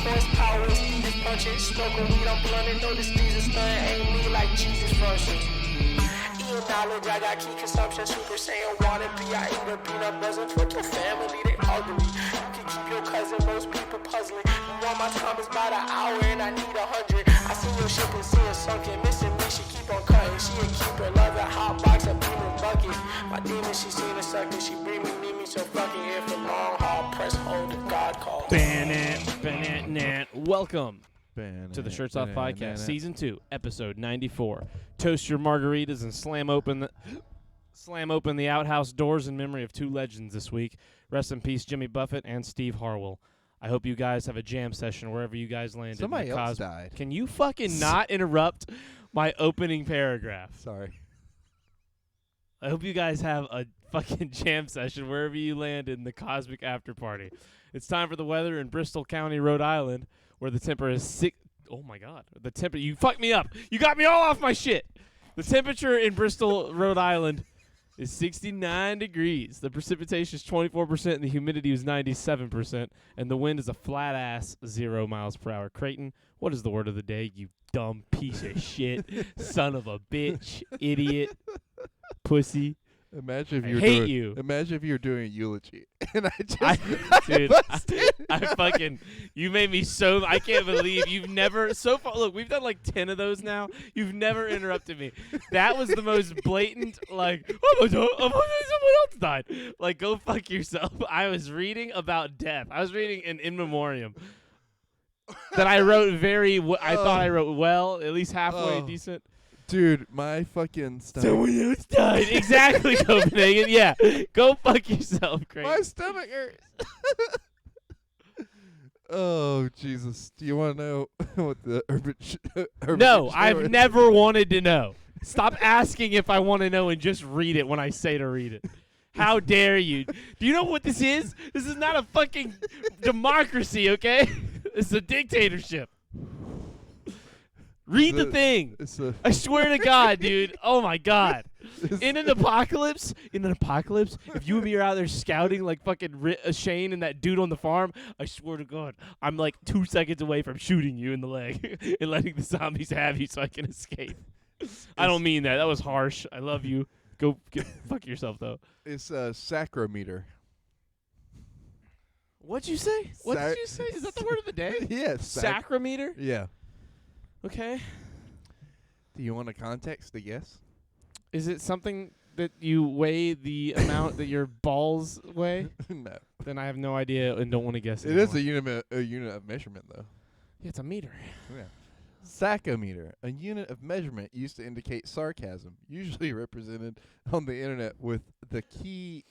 horsepower, speed is punching. Smoking weed, I'm blunting. No, this these is stunning. Ain't me like Jesus functions. Eating knowledge, I got key consumption. Super Saiyan wanna be. I eat a peanut buzzing. Fuck your family, they ugly. You can keep your cousin, most people puzzling. You want my time is about an hour and I need 100. I see your ship and see her sunken. Missing me, she keep on cutting. She a keeper, love a hot box, a beaming bucket. My demon, she seen a sucker. She bring me, need me, so fucking here for long haul. Press hold if God calls. Welcome to the Shirts Off Podcast, Season 2, Episode 94. Toast your margaritas and slam open the outhouse doors in memory of two legends this week. Rest in peace, Jimmy Buffett and Steve Harwell. I hope you guys have a jam session wherever you guys landed. Somebody else died. Can you fucking not interrupt my opening paragraph? Sorry. I hope you guys have a fucking jam session wherever you land in the cosmic after party. It's time for the weather in Bristol County, Rhode Island, where the temperature is Oh my God. You fucked me up. You got me all off my shit. The temperature in Bristol, Rhode Island is 69 degrees. The precipitation is 24% and the humidity is 97%. And the wind is a flat ass 0 miles per hour. Creighton, what is the word of the day, you dumb piece of shit, son of a bitch, idiot, pussy. Imagine if you were doing a eulogy, and you made me so. I can't believe you've never so far. Look, we've done like 10 of those now. You've never interrupted me. That was the most blatant. Like, oh my God, someone else died. Like, go fuck yourself. I was reading about death. I was reading an in memoriam that I wrote I thought I wrote well, at least halfway decent. Dude, my fucking stomach. Someone else died. Exactly, Copenhagen. Yeah. Go fuck yourself, Craig. My stomach hurts. Oh, Jesus. Do you want to know what the urban No, I've never wanted to know. Stop asking if I want to know and just read it when I say to read it. How dare you? Do you know what this is? This is not a fucking democracy, okay? It's a dictatorship. Read the thing. I swear to God, dude. Oh, my God. In an apocalypse, if you and me are out there scouting like fucking Shane and that dude on the farm, I swear to God, I'm like 2 seconds away from shooting you in the leg and letting the zombies have you so I can escape. I don't mean that. That was harsh. I love you. Go fuck yourself, though. It's a sacrometer. What'd you say? What did you say? Is that the word of the day? Yes. Sacrometer? Yeah. Okay. Do you want a context to guess? Is it something that you weigh the amount that your balls weigh? No. Then I have no idea and don't want to guess it. It is a unit of measurement, though. Yeah, it's a meter. Yeah. Saccometer, a unit of measurement used to indicate sarcasm, usually represented on the internet with the key.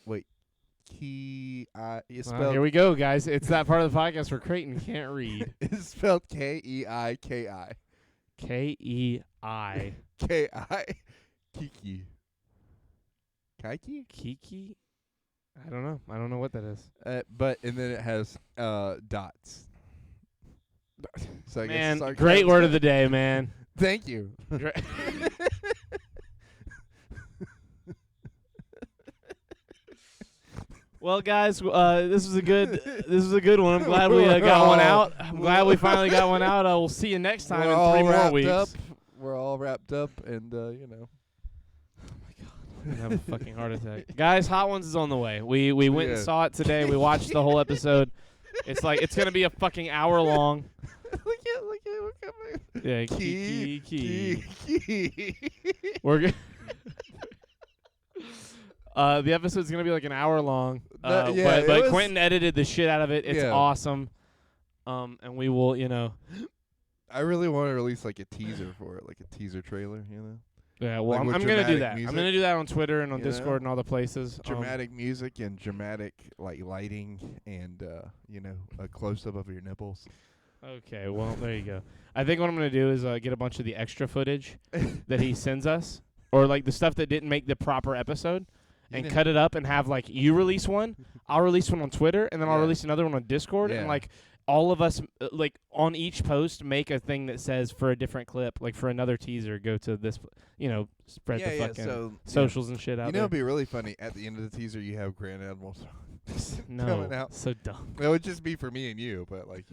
Here we go, guys. It's that part of the podcast where Creighton can't read. It's spelled K-E-I-K-I. K-E-I. K-I. Kiki. Kiki? Kiki? I don't know. I don't know what that is. And then it has dots. So I man, guess great word of the day, man. Thank you. Well, guys, this was a good one. I'm glad we got one out. I'm glad we finally got one out. We'll see you next time in 3 more weeks. We're all wrapped up, and Oh my God, I'm gonna have a fucking heart attack. Guys, Hot Ones is on the way. We went and saw it today. We watched the whole episode. It's gonna be a fucking hour long. Look at yeah, key. We're good. The episode's going to be like an hour long, but Quentin edited the shit out of it. It's awesome. And we will, I really want to release like a teaser for it, like a teaser trailer, Yeah, well, like I'm going to do that. Music, I'm going to do that on Twitter and on Discord and all the places. Dramatic music and dramatic like lighting and, a close-up of your nipples. Okay, well, there you go. I think what I'm going to do is get a bunch of the extra footage that he sends us, or like the stuff that didn't make the proper episode. And cut it up and have, like, you release one, I'll release one on Twitter, and then I'll release another one on Discord. And, like, all of us, like, on each post, make a thing that says for a different clip, like, for another teaser, go to this, spread the fucking socials and shit out there. It'd be really funny. At the end of the teaser, you have Grand Admiral No, coming out. so dumb. It would just be for me and you, but like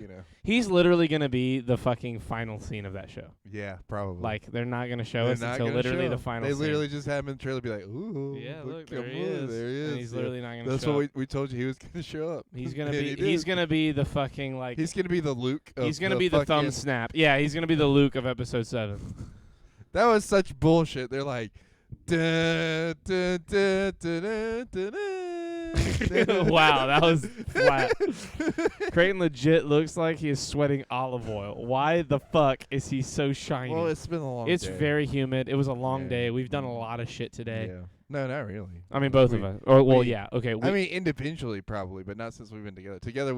He's literally gonna be the fucking final scene of that show. yeah, probably. Like they're not gonna show They're us not until gonna literally show the him. final. They scene. literally just have him in the trailer be like, ooh, Yeah, look, there come he on, is. there he is. And he's Yeah. literally not gonna That's show what up. we told you he was gonna show up. He's gonna And be. he did. He's gonna be the fucking like. He's gonna be the Luke. He's gonna be the thumb snap. Yeah, he's gonna be the Luke of episode 7. That was such bullshit. They're like, da, da, da, da, da, da, da. Wow, that was flat. Creighton legit looks like he is sweating olive oil. Why the fuck is he so shiny? Well, it's been a long It's day. very humid. It was a long Yeah. day. We've done a lot of shit today. Yeah. No, not really. I mean, both of us. Or well, yeah. Okay. I mean, individually probably, but not since we've been together. Together,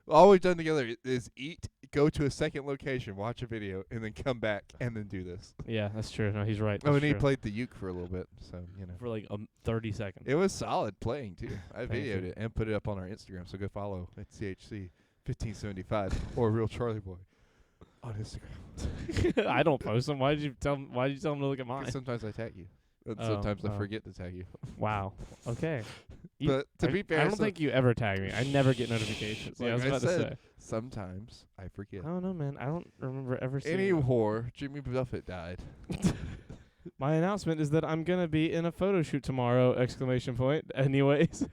all we've done together is eat, go to a second location, watch a video, and then come back and then do this. yeah, that's true. No, he's right. Oh, That's and he true. played the uke for a little bit, so for like 30 seconds. it was solid playing too. I Thank videoed you. it and put it up on our Instagram, so go follow at CHC1575 or Real Charlie Boy on Instagram. I don't post them. Why did you tell him to look at 'Cause mine? sometimes I tag you, and Oh, sometimes I oh. forget to tag you. Wow. Okay. But to be fair, I don't think you ever tag me. I never get notifications. Yeah, I was like I about to said, say. sometimes I forget. I don't know, man. I don't remember ever seeing Any it. whore, Jimmy Buffett died. My announcement is that I'm gonna be in a photo shoot tomorrow! Exclamation point. Anyways,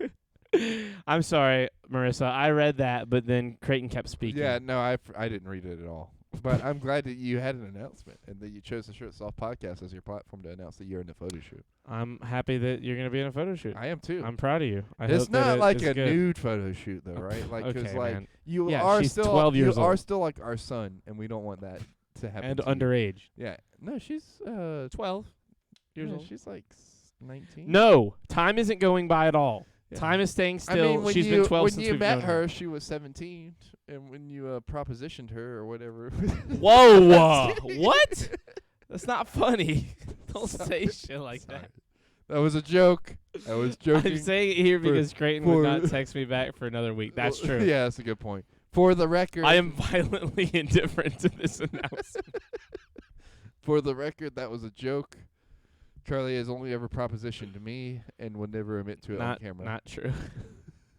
I'm sorry, Marissa. I read that, but then Creighton kept speaking. Yeah, no, I didn't read it at all. But I'm glad that you had an announcement and that you chose the Shirt Soft podcast as your platform to announce that you're in the photo shoot. I'm happy that you're gonna be in a photo shoot. I am too. I'm proud of you. I It's hope that not it like is a good. nude photo shoot though, right? Like, 'cause Okay, like man. you Yeah, are she's still 12 years you are old. still like our son, and we don't want that to happen. And to you. underage. Yeah, no, she's 12 years yeah, old. She's like 19. No, time isn't going by at all. Yeah. Time is staying I still. mean, when She's you been 12 when since you we've met known her, she was 17, and when you propositioned her or whatever. Whoa! What? That's not funny. Don't say shit like Sorry. that. That was a joke. I was joking. I'm saying it here for- because Creighton for- would not text me back for another week. That's true. Yeah, that's a good point. For the record, I am violently indifferent to this announcement. for the record, that was a joke. Charlie has only ever propositioned to me and would never admit to it on camera. Not true.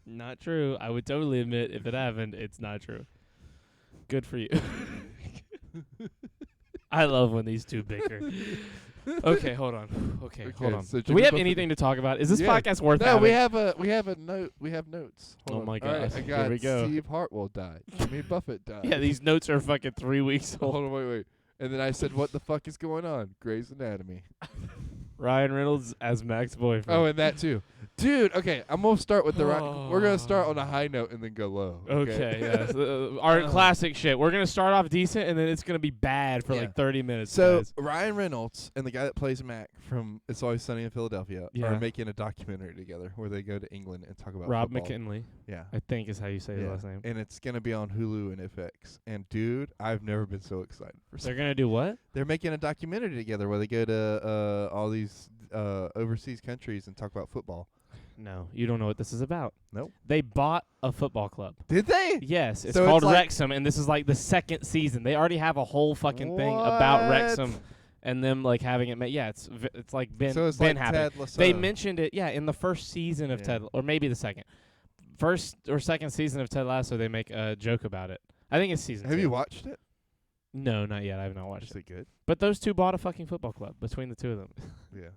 Not true. I would totally admit if it happened, it's not true. Good for you. I love when these two bicker. Okay, hold on. Okay, hold on. so Do we Jimmy have Buffett- anything to talk about? Is this Yeah. podcast worth No, having? we have a note. We have notes. Oh Hold on. my All right, gosh. I Here got we go. Steve Hartwell died. Jimmy Buffett died. Yeah, these notes are fucking 3 weeks old. Hold on, wait. And then I said, "What the fuck is going on?" Grey's Anatomy. Ryan Reynolds as Mac's boyfriend. Oh, and that too, dude. Okay, I'm gonna start with the. We're gonna start on a high note and then go low. Okay, yes. Our classic shit. We're going to start off decent, and then it's going to be bad for Yeah. like 30 minutes. So guys. Ryan Reynolds and the guy that plays Mac from It's Always Sunny in Philadelphia Yeah. are making a documentary together where they go to England and talk about Rob football. McKinley, Yeah. I think is how you say his Yeah. last name. And it's gonna be on Hulu and FX. And dude, I've never been so excited for They're something. going to do what? They're making a documentary together where they go to all these overseas countries and talk about football. No, you don't know what this is about. Nope. They bought a football club. Did they? Yes, it's So called it's like- Wrexham, and this is like the second season. They already have a whole fucking thing about What? Wrexham and them like having it made. Yeah, it's like been So it's been like happening. Ted Lasso. They mentioned it, in the first season of Yeah. Ted, or maybe the second. First or second season of Ted Lasso, they make a joke about it. I think it's season Have 2. you watched it? No, not yet. I have not watched Is it. it good? But those two bought a fucking football club between the two of them. Yeah.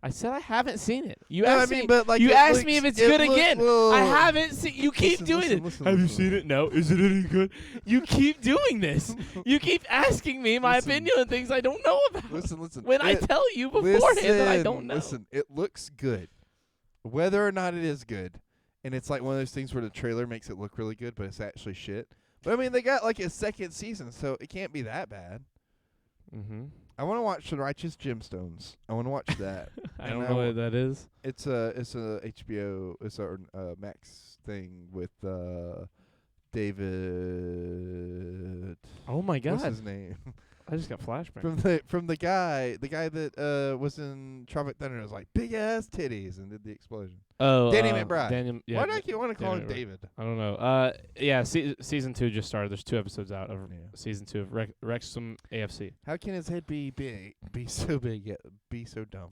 I said I haven't seen it. You No, I asked mean, me. but like You it asked looks- me if it's it good look- again. whoa. I haven't seen. You keep Listen, doing listen, it. listen, Have you listen. seen it? No. Is it any good? You keep doing this. You keep asking me my Listen. opinion on things I don't know about. Listen. When I tell you beforehand that I don't know. Listen, it looks good. Whether or not it is good, and it's like one of those things where the trailer makes it look really good, but it's actually shit. But I mean, they got like a second season, so it can't be that bad. Mm-hmm. I want to watch The Righteous Gemstones. I want to watch that. I And don't know what that is. It's a HBO, it's a Max thing with David. Oh my What's god! his name? I just got flashbacks. from the guy that was in Tropic Thunder and was like big ass titties and did the explosion. Oh, Danny McBride. Daniel, yeah, Why do I keep want to call Danny him McBride. David? I don't know. Yeah, season 2 just started. There's 2 episodes out of Yeah. season 2 of Wrexham AFC. How can his head be big, be so big, yet be so dumb?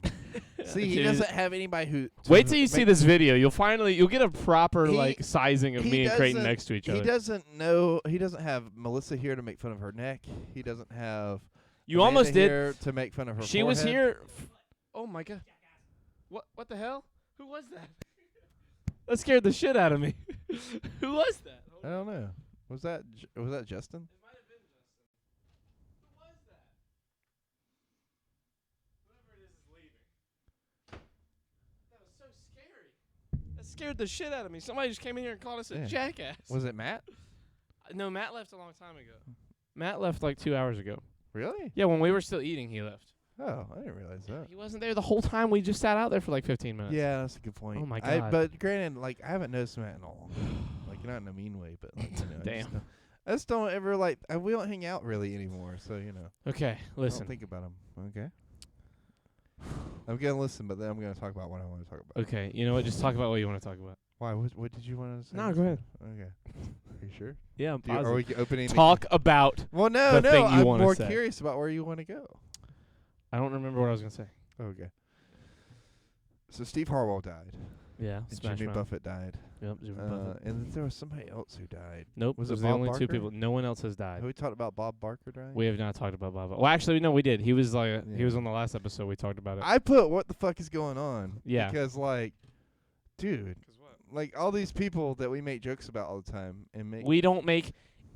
See, he doesn't have anybody who. Wait till you see this video. You'll get a proper sizing of me and Creighton next to each other. He doesn't have Melissa here to make fun of her neck. He doesn't have. You Amanda almost did here to make fun of her. She forehead. was here. Oh my god. What the hell? Who was that? That scared the shit out of me. Who was that? I don't know. Was that Justin? It might have been Justin. Who was that? Whoever it is leaving. That was so scary. That scared the shit out of me. Somebody just came in here and called us a jackass. Was it Matt? No, Matt left a long time ago. Matt left like 2 hours ago. Really? Yeah, when we were still eating, he left. Oh, I didn't realize that. He wasn't there the whole time. We just sat out there for like 15 minutes. Yeah, that's a good point. Oh my god. But granted, like I haven't noticed Matt in a long time. Like not in a mean way, but like, Damn. I just don't ever like. We don't hang out really anymore, so Okay, I listen. don't think about him. Okay. I'm gonna listen, but then I'm gonna talk about what I want to talk about. Okay, you know what? Just talk about what you want to talk about. Why? What did you want to say? No, go ahead. Okay. Are you sure? Yeah, I'm Are positive. we opening? Talk about. Well, no. the thing you I'm wanna more say. curious about where you want to go. I don't remember what I was gonna say. Okay. So Steve Harwell died. Yeah, And Smash Jimmy Mouth. Buffett died. Yep, Jimmy Buffett. And then there was somebody else who died. Nope, was those it are the Bob only two Barker? people. No one else has died. Have we talked about Bob Barker dying? We have not talked about Bob. Well, actually, no, we did. He was like, he Yeah. was on the last episode. We talked about it. I put what the fuck is going on? Yeah. Because like, dude, like all these people that we make jokes about all the time and make. We don't make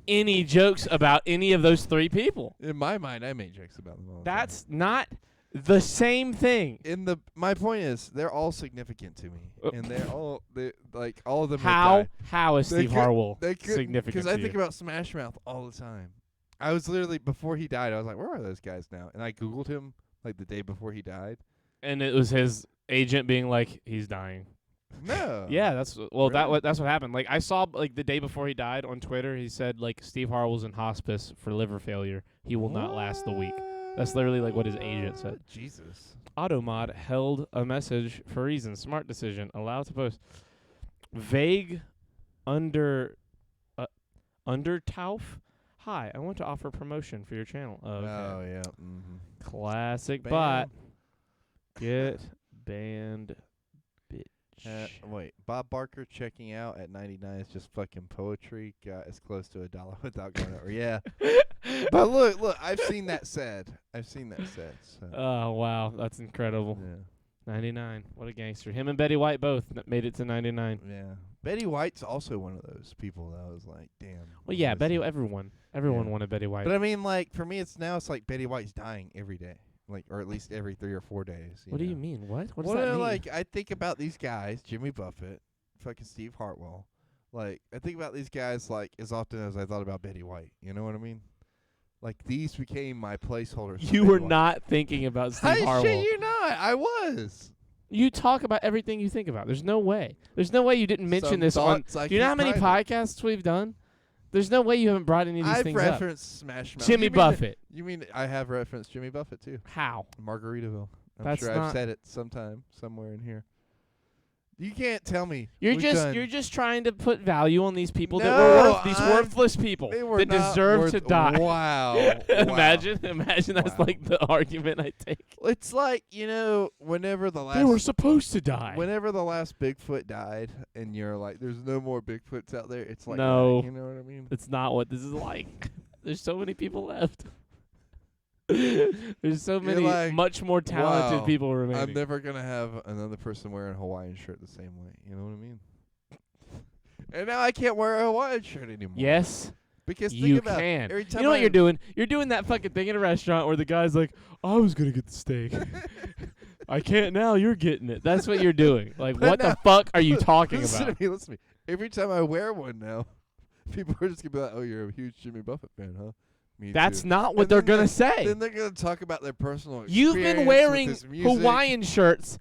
any jokes about any of those three people. In my mind, I make jokes about them all the That's not the same thing. time. My point is, they're all significant to me, and like all of them. How is Steve Harwell significant Because to I you? think about Smash Mouth all the time. I was literally before he died. I was like, where are those guys now? And I googled him like the day before he died. And it was his agent being like, he's dying. No. Yeah, that's Really? that's what happened. Like I saw like the day before he died on Twitter, he said like Steve Harwell's in hospice for liver failure. He will not last the week. That's literally like what his agent said. Jesus. Automod held a message for reasons. Smart decision. Allowed to post. Vague undertauf. Hi, I want to offer promotion for your channel. Oh, okay. Oh yeah. Mm-hmm. Classic Bam. bot. Get banned, bitch. Wait, Bob Barker checking out at 99 is just fucking poetry. Got as close to $1 without going over. Yeah. But look, I've seen that said. So. Oh, wow. That's incredible. Yeah. 99. What a gangster. Him and Betty White both made it to 99. Yeah. Betty White's also one of those people that I was like, damn. Well, yeah, listen. everyone Yeah. wanted Betty White. But I mean, like, for me, it's like Betty White's dying every day. Like, or at least every 3 or 4 days. What do you mean? What? What does Well, that mean? like, I think about these guys, Jimmy Buffett, fucking Steve Hartwell. Like, I think about these guys, like, as often as I thought about Betty White. You know what I mean? Like, these became my placeholders. for You Betty were White. not thinking about Steve I Harwell. shit you not. I was. You talk about everything you think about. There's no way. There's no way you didn't mention Some this on. thoughts I Do you know how keep many private. podcasts we've done? There's no way you haven't brought any of these I've things up. referenced Smash Mouth. Jimmy Buffett. You mean I have referenced Jimmy Buffett, too. How? Margaritaville. I'm That's sure not- I've said it sometime, somewhere in here. You can't tell me. You're we've just done- you're just trying to put value on these people that No, were these I'm- worthless people They were that not deserve worth, to die. Wow. imagine that's Wow. like the argument I take. It's like, whenever the They were last supposed to die. whenever the last Bigfoot died and you're like, there's no more Bigfoots out there, it's like No. that, you know what I mean? It's not what this is like. There's so many people left. There's so many like, much more talented wow, people remaining. I'm never gonna have another person wearing a Hawaiian shirt the same way. You know what I mean? And now I can't wear a Hawaiian shirt anymore. Yes, Because think you about it, can. every time You know what I- you're doing? You're doing that fucking thing in a restaurant where the guy's like, I was going to get the steak. I can't now. You're getting it. That's what you're doing. Like, But what the now- fuck are you talking listen about? to me, listen to me. Every time I wear one now, people are just gonna be like, "Oh, you're a huge Jimmy Buffett fan, huh?" Me That's too. not what And they're then going to they- say. Then they're gonna talk about their personal. You've been experience wearing with his music. Hawaiian shirts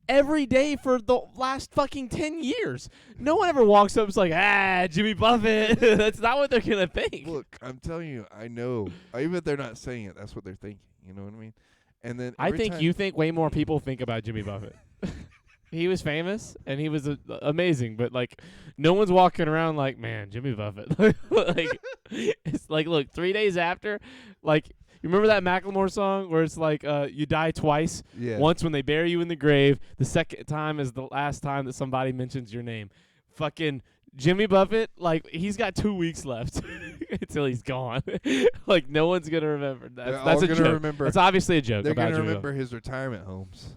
every day for the last fucking 10 years. No one ever walks up and is like, Jimmy Buffett. That's not what they're going to think. Look, I'm telling you, I know. Even if they're not saying it, that's what they're thinking. You know what I mean? And then I every think time- you think way more people think about Jimmy Buffett. He was famous and he was amazing, but like no one's walking around like, man, Jimmy Buffett. Like it's like, look, 3 days after, like You remember that Macklemore song where it's like you die twice? Yeah. Once when they bury you in the grave, the second time is the last time that somebody mentions your name. Fucking Jimmy Buffett, like, he's got 2 weeks left until he's gone. Like, no one's going to remember. That's a joke. Remember, that's obviously a joke. they're going to remember his retirement homes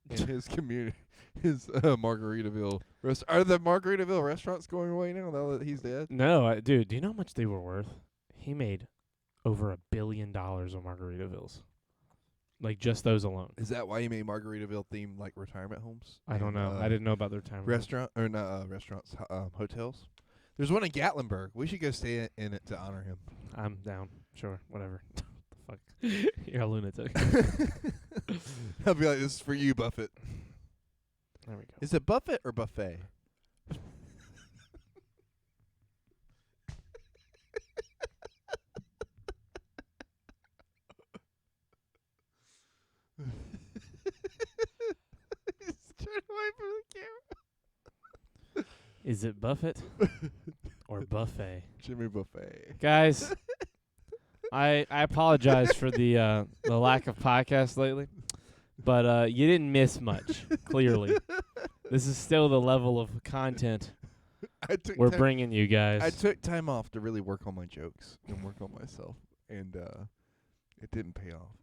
in his community. His Margaritaville. Are the Margaritaville restaurants going away now that he's dead? No, dude, do you know how much they were worth? He made over $1 billion on Margaritavilles. Like, just those alone. Is that why he made Margaritaville themed like retirement homes? I don't know. I didn't know about the retirement restaurants, hotels. There's one in Gatlinburg. We should go stay in it to honor him. I'm down. Sure, whatever. The fuck? You're a lunatic. I'll be like, this is for you, Buffett. There we go. Is it Buffett or buffet? Turn away from the camera. Is it Buffett or buffet? Jimmy Buffet. Guys, I apologize for the lack of podcast lately, but you didn't miss much. Clearly, this is still the level of content we're bringing you guys. I took time off to really work on my jokes and work on myself, and it didn't pay off.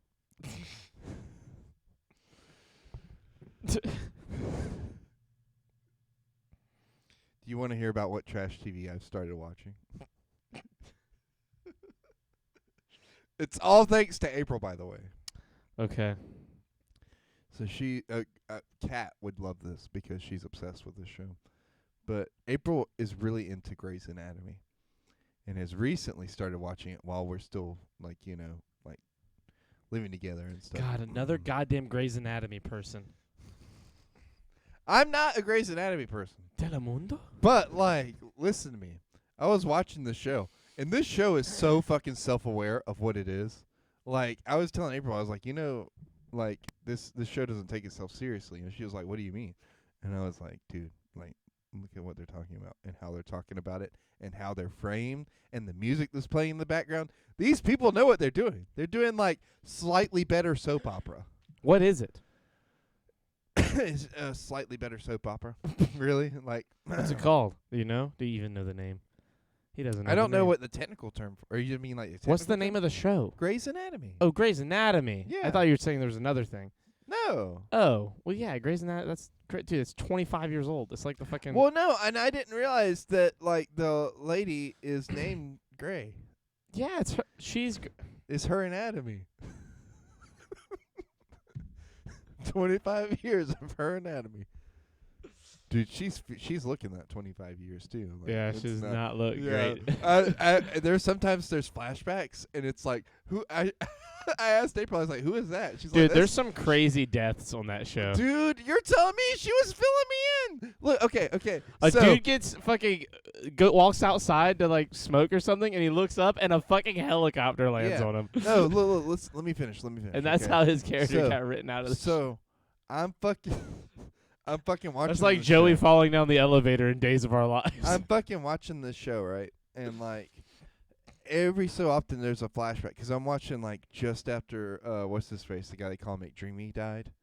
Do you want to hear about what trash TV I've started watching? It's all thanks to April, by the way. Okay. So Kat would love this because she's obsessed with this show. But April is really into Grey's Anatomy and has recently started watching it while we're still, like, living together and stuff. God, another goddamn Grey's Anatomy person. I'm not a Grey's Anatomy person. Telemundo? But, listen to me. I was watching this show, and this show is so fucking self-aware of what it is. Like, I was telling April, I was like, this show doesn't take itself seriously. And she was like, what do you mean? And I was like, dude, look at what they're talking about and how they're talking about it and how they're framed and the music that's playing in the background. These people know what they're doing. They're doing, slightly better soap opera. What is it? It's a slightly better soap opera. Really? What's it called? Do you know? Do you even know the name? He doesn't know. I don't the know name. what the technical term for. Or you mean What's the name of the show? Grey's Anatomy. Oh, Grey's Anatomy. Yeah. I thought you were saying there was another thing. No. Oh, well, yeah, Grey's Anatomy. That's great, dude. It's 25 years old. It's like the fucking. Well, no, and I didn't realize that the lady is named Grey. Yeah, it's her. It's her anatomy. 25 years of her anatomy. Dude, she's looking at 25 years too. Yeah, she does not look great. There's flashbacks, and it's like who I asked April. I was like, "Who is that?" She's dude, like, there's some crazy deaths on that show. Dude, you're telling me she was filling me in. Look, okay. A dude gets fucking walks outside to smoke or something, and he looks up, and a fucking helicopter lands on him. No, look, let me finish. And that's how his character got written out of the show. I'm fucking watching. It's like Joey falling down the elevator in Days of Our Lives. I'm fucking watching this show, right? And every so often there's a flashback because I'm watching just after what's his face, the guy they call McDreamy died.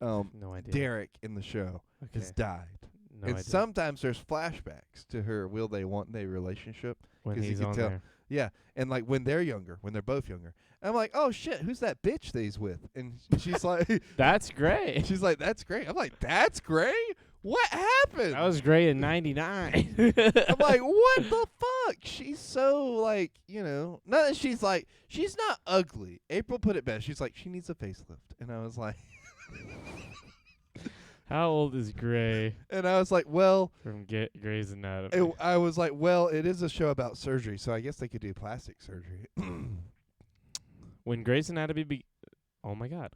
No idea. Derek in the show has died. No and idea. sometimes there's flashbacks to her will they want they relationship When 'cause he's you can on tell. there. Yeah, and when they're younger, when they're both younger. I'm like, "Oh shit, who's that bitch that he's with?" And she's like, "That's great." She's like, "That's great." I'm like, "That's great? What happened?" That was great in '99. I'm like, "What the fuck?" She's so not that she's not ugly. April put it best. She's like, "She needs a facelift." And I was like, How old is Grey? And I was like, "Well, from Grey's Anatomy." I was like, "Well, it is a show about surgery, so I guess they could do plastic surgery." When Grey's Anatomy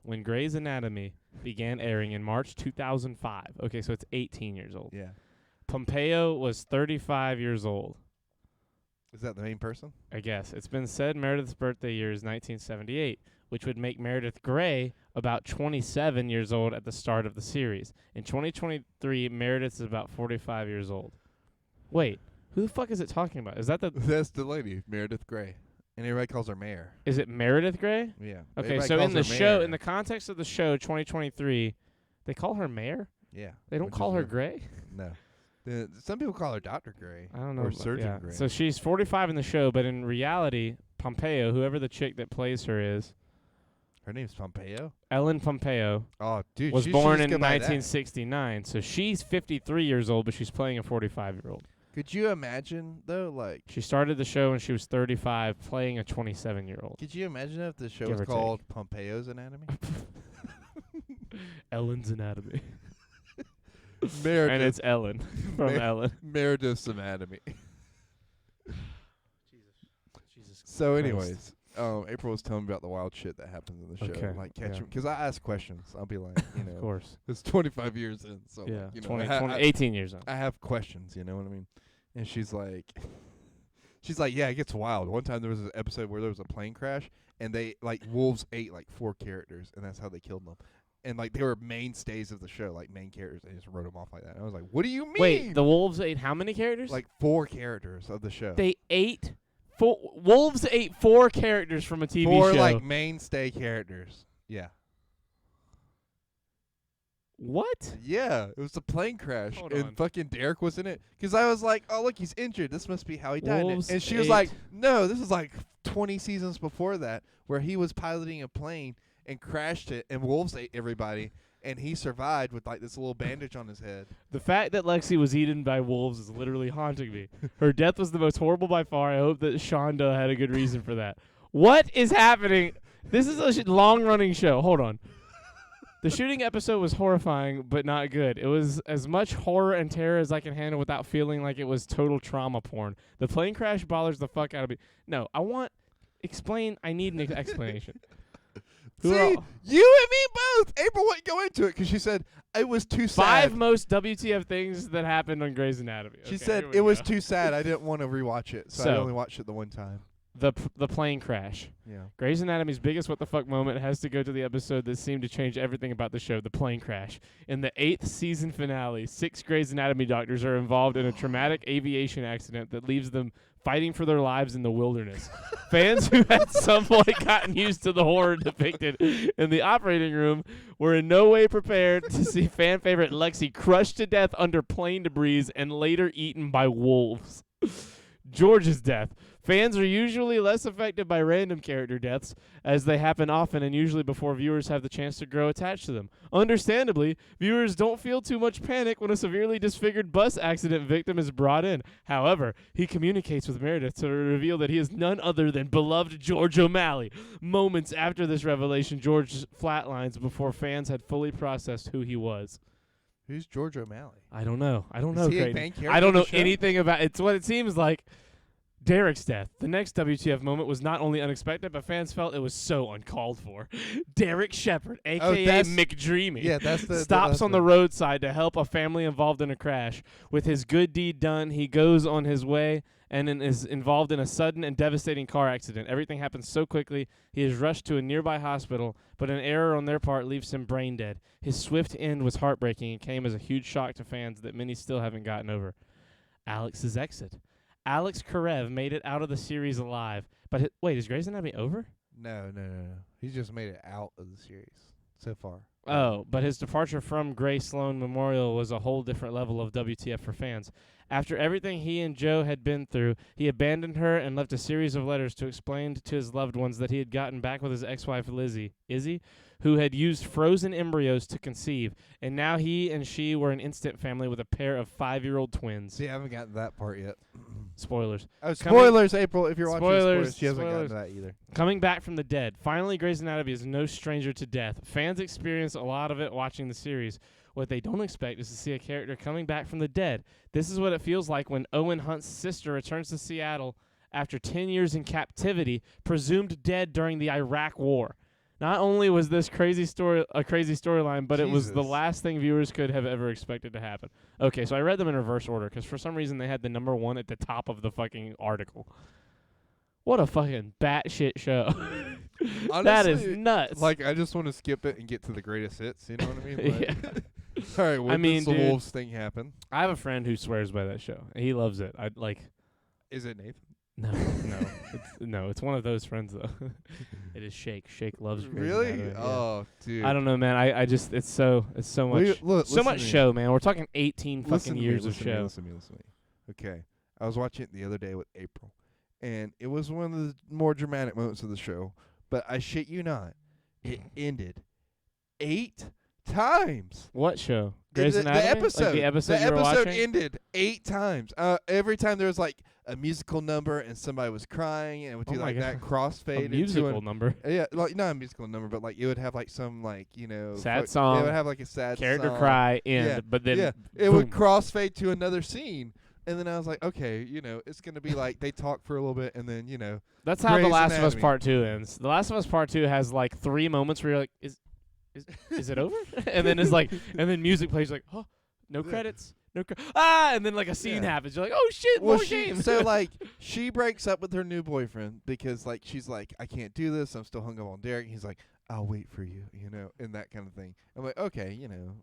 when Grey's Anatomy began airing in March 2005. Okay, so it's 18 years old. Yeah. Pompeo was 35 years old. Is that the main person? I guess. It's been said Meredith's birthday year is 1978, which would make Meredith Grey about 27 years old at the start of the series. In 2023, Meredith is about 45 years old. Wait, who the fuck is it talking about? Is that the... That's the lady, Meredith Grey. And everybody calls her Mayor. Is it Meredith Grey? Yeah. Okay, Everybody so in calls the her show, Mayor. in the context of the show, 2023, they call her Mayor. Yeah. They don't which call is her weird. Grey. No. Some people call her Dr. Gray. I don't know. Or but Surgeon yeah. Gray. So she's 45 in the show, but in reality, Pompeo, whoever the chick that plays her is, Her name's Pompeo? Ellen Pompeo, Oh, dude. was she should born just in go by that. 1969. So she's 53 years old, but she's playing a 45-year-old. Could you imagine, though, like... She started the show when she was 35, playing a 27-year-old. Could you imagine if the show Give was or take. called Pompeo's Anatomy? Ellen's Anatomy. Meredith. And it's Ellen from Mer- Ellen. Meredith's Anatomy. Jesus. So, Christ. anyways, April was telling me about the wild shit that happens in the show. Okay, Like, yeah. because I ask questions. I'll be like, Of know, course. it's 25 years in, so, Yeah. like, 20, I 18 years on. I have questions, you know what I mean? And she's like, yeah, it gets wild. One time there was an episode where there was a plane crash, and they, like, wolves ate, like, 4 characters, and that's how they killed them. And, like, they were mainstays of the show, like, main characters. They just wrote them off like that. And I was like, what do you mean? Wait, the wolves ate how many characters? Like, 4 characters of the show. They ate wolves ate 4 characters from a TV 4, show. like, mainstay characters. Yeah. What? Yeah, it was a plane crash, Hold and on. fucking Derek was in it. Because I was like, oh, look, he's injured. This must be how he died. Wolves And she was ate- like, no, this is like 20 seasons before that, where he was piloting a plane and crashed it, and wolves ate everybody, and he survived with, like, this little bandage on his head. The fact that Lexi was eaten by wolves is literally haunting me. Her death was the most horrible by far. I hope that Shonda had a good reason for that. What is happening? This is a long-running show. Hold on. The shooting episode was horrifying, but not good. It was as much horror and terror as I can handle without feeling like it was total trauma porn. The plane crash bothers the fuck out of me. No, I need an explanation. Who See, are- you and me both. April wouldn't go into it because she said it was too sad. 5 most WTF things that happened on Grey's Anatomy. She Okay, said here we it was go. too sad. I didn't want to rewatch it, so I So- only watched it the one time. The plane crash. Yeah. Grey's Anatomy's biggest what the fuck moment has to go to the episode that seemed to change everything about the show, the plane crash. In the 8th season finale, 6 Grey's Anatomy doctors are involved in a traumatic aviation accident that leaves them fighting for their lives in the wilderness. Fans who at some point gotten used to the horror depicted in the operating room were in no way prepared to see fan favorite Lexi crushed to death under plane debris and later eaten by wolves. George's death. Fans are usually less affected by random character deaths, as they happen often and usually before viewers have the chance to grow attached to them. Understandably, viewers don't feel too much panic when a severely disfigured bus accident victim is brought in. However, he communicates with Meredith to reveal that he is none other than beloved George O'Malley. Moments after this revelation, George flatlines before fans had fully processed who he was. Who's George O'Malley? I don't know. I don't Is know, he a Creighton. main character I don't of the know show? anything about it's what it seems like. Derek's death. The next WTF moment was not only unexpected, but fans felt it was so uncalled for. Derek Shepard, a.k.a. that's- McDreamy, Yeah, that's the stops that's on the roadside to help a family involved in a crash. With his good deed done, he goes on his way and is involved in a sudden and devastating car accident. Everything happens so quickly, he is rushed to a nearby hospital, but an error on their part leaves him brain dead. His swift end was heartbreaking and came as a huge shock to fans that many still haven't gotten over. Alex's exit. Alex Karev made it out of the series alive. But wait, is Grey's Anatomy over? No. He's just made it out of the series so far. Oh, but his departure from Gray Sloan Memorial was a whole different level of WTF for fans. After everything he and Joe had been through, he abandoned her and left a series of letters to explain to his loved ones that he had gotten back with his ex-wife Izzy, who had used frozen embryos to conceive, and now he and she were an instant family with a pair of 5-year-old twins. See, I haven't gotten to that part yet. Spoilers. Oh, Coming- spoilers, April. If you're watching Spoilers, spoilers, she hasn't gotten spoilers. to that either. Coming back from the dead. Finally, Grey's Anatomy is no stranger to death. Fans experience a lot of it watching the series. What they don't expect is to see a character coming back from the dead. This is what it feels like when Owen Hunt's sister returns to Seattle after 10 years in captivity, presumed dead during the Iraq War. Not only was this a crazy storyline, but it was the Jesus. last thing viewers could have ever expected to happen. Okay, so I read them in reverse order because for some reason they had the number 1 at the top of the fucking article. What a fucking batshit show. That is Honestly, nuts. Like, I just want to skip it and get to the greatest hits. You know what I mean? Like, Yeah. all right, when mean, does the dude- Wolves thing happen? I have a friend who swears by that show. He loves it. Is it Nathan? It's one of those friends though. It is Shake. Shake loves Grey's Really? Anatomy, yeah. Oh, dude. I don't know, man. I just it's so much so listen much to me. show, man. We're talking 18 Listen fucking to me, years of listen to me, show. Listen to me. Okay. I was watching it the other day with April, and it was one of the more dramatic moments of the show. But I shit you not, it ended 8 times. What show? Grey's The Anatomy? episode. Like the episode the you were episode watching? ended 8 times. Every time there was like a musical number and somebody was crying, and it would Oh do my like that God. crossfade. A into musical number. Yeah, like not a musical number, but like it would have like some like Sad It song. would have like a sad Character song. cry end, Yeah, but then yeah, it would boom. crossfade to another scene, and then I was like, okay, it's gonna be like they talk for a little bit, and then That's how The Grey's Last of Us Anatomy. Part 2 ends. The Last of Us Part 2 has like 3 moments where you're like, is it over? And then it's like, and then music plays like, oh, no credits, and then like a scene Yeah. happens. You're like, oh shit, Well, more games. so like she breaks up with her new boyfriend because like she's like, I can't do this. I'm still hung up on Derek. He's like, I'll wait for you, and that kind of thing. I'm like, okay,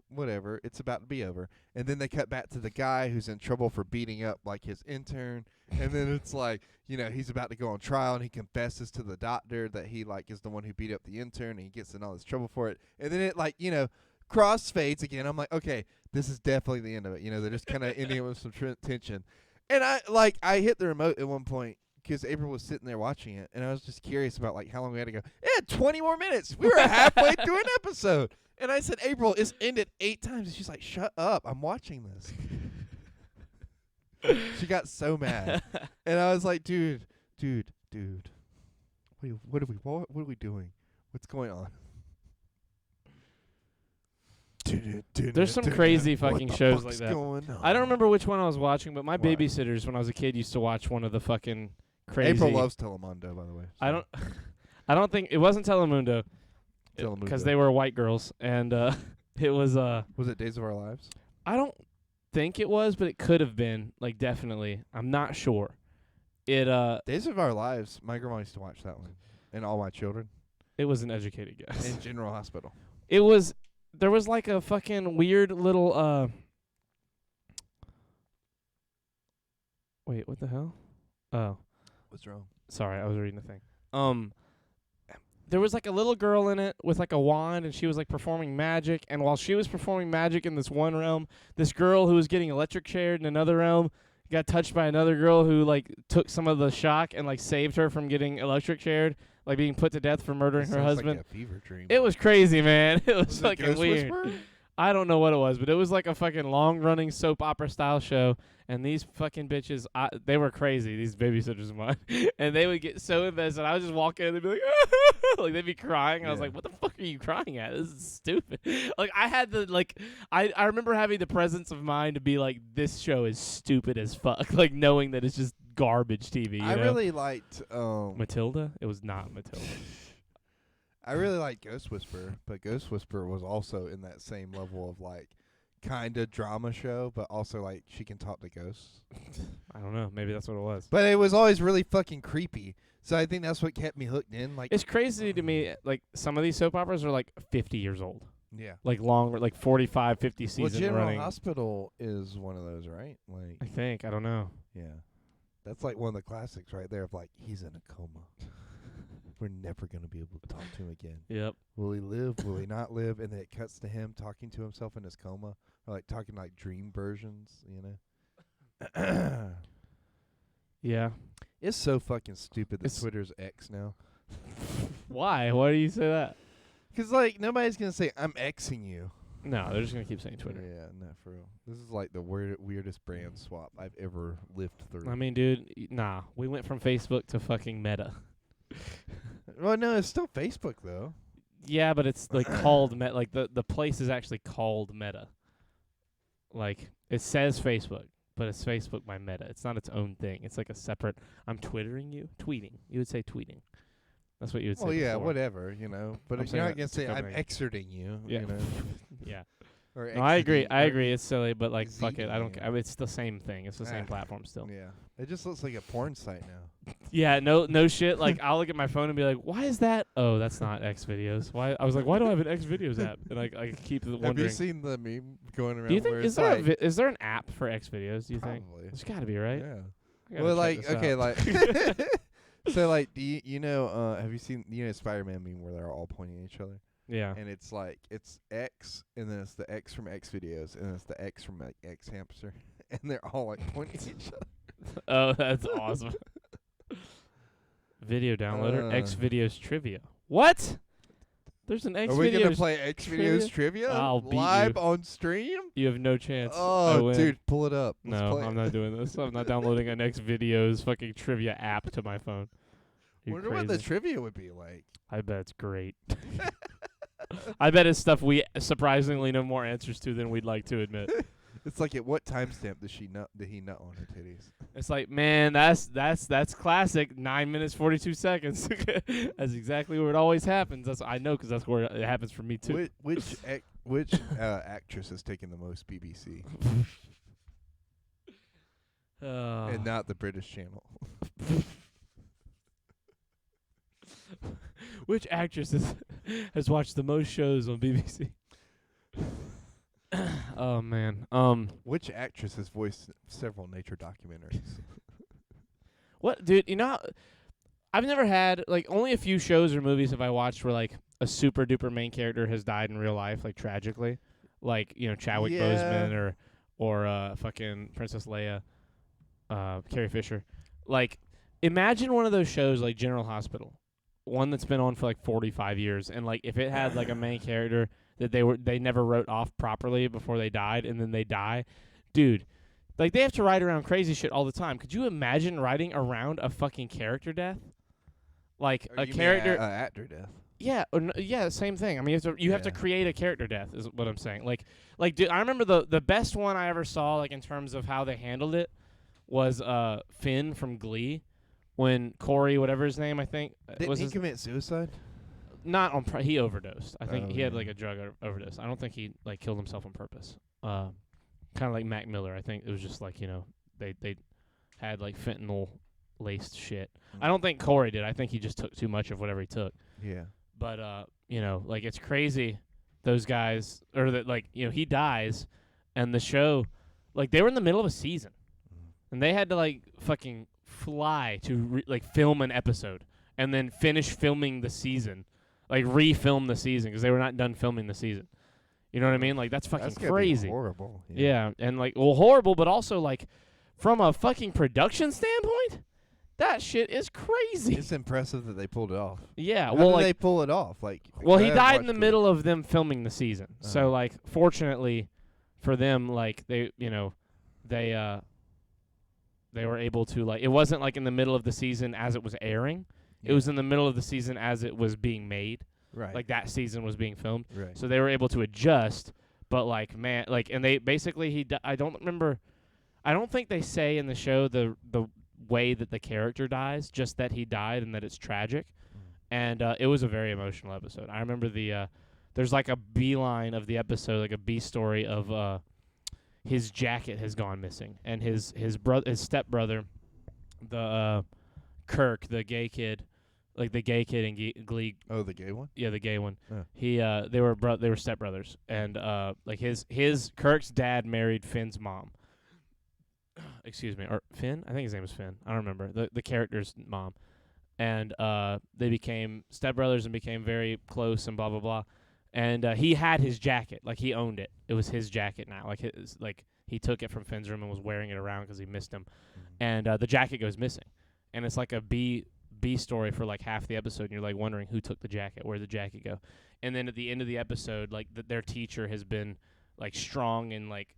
whatever. It's about to be over. And then they cut back to the guy who's in trouble for beating up like his intern. And then it's like, he's about to go on trial, and he confesses to the doctor that he like is the one who beat up the intern, and he gets in all this trouble for it. And then it like, crossfades again. I'm like, okay, this is definitely the end of it. They're just kind of ending it with some tension. And I hit the remote at one point because April was sitting there watching it, and I was just curious about like how long we had to go. Yeah, 20 more minutes. We were halfway through an episode. And I said, April, it's ended 8 times. And she's like, shut up. I'm watching this. She got so mad. And I was like, dude. What are we doing? What's going on? There's some crazy fucking shows like that. Going on? I don't remember which one I was watching, but my What? babysitters when I was a kid used to watch one of the fucking crazy. April loves Telemundo, by the way. So. I don't think it wasn't Telemundo Telemundo. because they were white girls, and it was Was it Days of Our Lives? I don't think it was, but it could have been, like, definitely. I'm not sure. It Days of Our Lives. My grandma used to watch that one, and all my children. it was an educated guess. In General Hospital. There was like a fucking weird little wait, what the hell? Oh. What's wrong? Sorry, I was reading the thing. There was like a little girl in it with like a wand, and she was like performing magic. And while she was performing magic in this one realm, this girl who was getting electric chaired in another realm got touched by another girl who like took some of the shock and like saved her from getting electric chaired, like being put to death for murdering her husband. Like a fever dream. It was crazy, man. It was Was it fucking Ghost weird. Whisperer? I don't know what it was, but it was like a fucking long-running soap opera style show. And these fucking bitches, they were crazy, these babysitters of mine. And they would get so invested. I would just walk in and they'd be like, like they'd be crying. I was Yeah. like, what the fuck are you crying at? This is stupid. Like I had the, like, I remember having the presence of mind to be like, this show is stupid as fuck. Like knowing that it's just garbage TV, you I know? really liked Matilda? It was not Matilda. I really liked Ghost Whisperer, but Ghost Whisperer was also in that same level of like kind of drama show, but also like she can talk to ghosts. I don't know. Maybe that's what it was. But it was always really fucking creepy. So I think that's what kept me hooked in. Like It's crazy to me, like, some of these soap operas are, like, 50 years old. yeah. Like, long, like, 45, 50 Well, seasons General running. Hospital is one of those, right? Like I think. I don't know. yeah. That's like one of the classics right there of like he's in a coma. We're never going to be able to talk to him again. Yep. Will he live? Will he not live? And then it cuts to him talking to himself in his coma, or like talking like dream versions, Yeah. It's so fucking stupid that It's- Twitter's X now. Why? Why do you say that? 'Cause like nobody's gonna say I'm Xing you. No, they're just going to keep saying Twitter. Yeah, not for real. This is like the weirdest brand swap I've ever lived through. I mean, dude, nah. We went from Facebook to fucking Meta. Well, no, it's still Facebook though. Yeah, but it's, like, called Meta. Like, the place is actually called Meta. Like, it says Facebook, but it's Facebook by Meta. It's not its own thing. It's like a separate, I'm Twittering you? Tweeting. You would say tweeting. That's what you would say. Well, yeah, before. whatever, But I'm you're saying not that gonna it's say I'm Copenhagen. exerting you. Yeah. You know? Yeah. Or No, I agree. exiting, I or agree. It's silly, but like, fuck it. I don't Zing. care. I mean, it's the same thing. It's the same Ah. platform still. Yeah, it just looks like a porn site now. Yeah. No shit. Like, I'll look at my phone and be like, why is that? Oh, that's not X videos. Why? I was like, why do I have an X videos app? And I keep Have you wondering. seen the meme going around? Do you where think it's is there like, is there an app for X videos? Do you think? probably? There's got to be, right? Yeah. I gotta Well, check like, this okay, out. like, so, like, do you know, have you seen, Spider-Man meme where they're all pointing at each other? Yeah. And it's like, it's X, and then it's the X from X videos, and it's the X from, like, X hamster. And they're all, like, pointing at each other. Oh, that's awesome. Video downloader, X Uh. videos trivia. What? There's an X Are we gonna videos. play X videos trivia I'll beat live you. on stream? You have no chance. I Oh, win. dude, pull it up. Let's No, play I'm it. not doing this. I'm not downloading an X videos fucking trivia app to my phone. You Wonder what the crazy. trivia would be like. I bet it's great. I bet it's stuff we surprisingly know more answers to than we'd like to admit. It's like, at what timestamp did he nut on her titties? It's like, man, that's classic. 9 minutes 42 seconds. That's exactly where it always happens. That's I know because that's where it happens for me too. Which actress has taken the most BBC, and not the British channel? Which actress has watched the most shows on BBC? Oh man. Which actress has voiced several nature documentaries? What, dude? You know, I've never had only a few shows or movies have I watched where like a super duper main character has died in real life, like tragically, like Chadwick Boseman or fucking Princess Leia, Carrie Fisher. Like, imagine one of those shows like General Hospital, one that's been on for like 45 years, and like if it had like a main character that they never wrote off properly before they died, and then they die, dude. Like, they have to write around crazy shit all the time. Could you imagine writing around a fucking character death? Like, Or a you character... mean actor death. Yeah, yeah, same thing. I mean, you have to create a character death, is what I'm saying. Like, dude, I remember the best one I ever saw, like, in terms of how they handled it, was Finn from Glee, when Corey, whatever his name, I think... Didn't he commit suicide? Not on... he overdosed. I think he had, yeah. like, a drug overdose. I don't think he, like, killed himself on purpose. Kind of like Mac Miller. I think it was just like, they had like fentanyl laced shit. I don't think Corey did. I think he just took too much of whatever he took. Yeah. But like, it's crazy, those guys, or that, like, he dies, and the show, like, they were in the middle of a season, and they had to like fucking fly to film an episode and then finish filming the season, like refilm the season because they were not done filming the season. You know what I mean? Like, that's fucking crazy. Horrible. Yeah, and like, well, horrible, but also like, from a fucking production standpoint, that shit is crazy. It's impressive that they pulled it off. Yeah, How well, did like, they pull it off? Like, well, I he haven't died in the watched middle of them filming the season. So like, fortunately for them, like they were able to, like, it wasn't like in the middle of the season as it was airing. Yeah. It was in the middle of the season as it was being made. Right. Like, that season was being filmed. Right. So they were able to adjust, but like, man, like, and they basically I don't think they say in the show the way that the character dies, just that he died and that it's tragic. And it was a very emotional episode. I remember there's like a beeline of the episode, like a B story of his jacket has gone missing, and his stepbrother, the Kirk, the gay kid. Like the gay kid in Glee. Oh, the gay one? Yeah, the gay one. Oh. They were stepbrothers, and like his Kirk's dad married Finn's mom. Excuse me, or Finn? I think his name was Finn. I don't remember the character's mom, and they became stepbrothers and became very close and blah blah blah. And he had his jacket, like he owned it. It was his jacket now. Like he took it from Finn's room and was wearing it around because he missed him. And the jacket goes missing, and it's like a B story for like half the episode, and you're like wondering who took the jacket, where'd the jacket go. And then at the end of the episode, like their teacher has been like strong and like,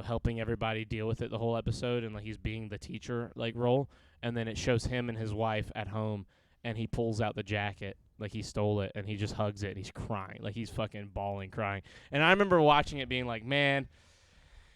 helping everybody deal with it the whole episode, and like he's being the teacher like role. And then it shows him and his wife at home, and he pulls out the jacket like he stole it, and he just hugs it, and he's crying, like he's fucking bawling, crying. And I remember watching it being like, man,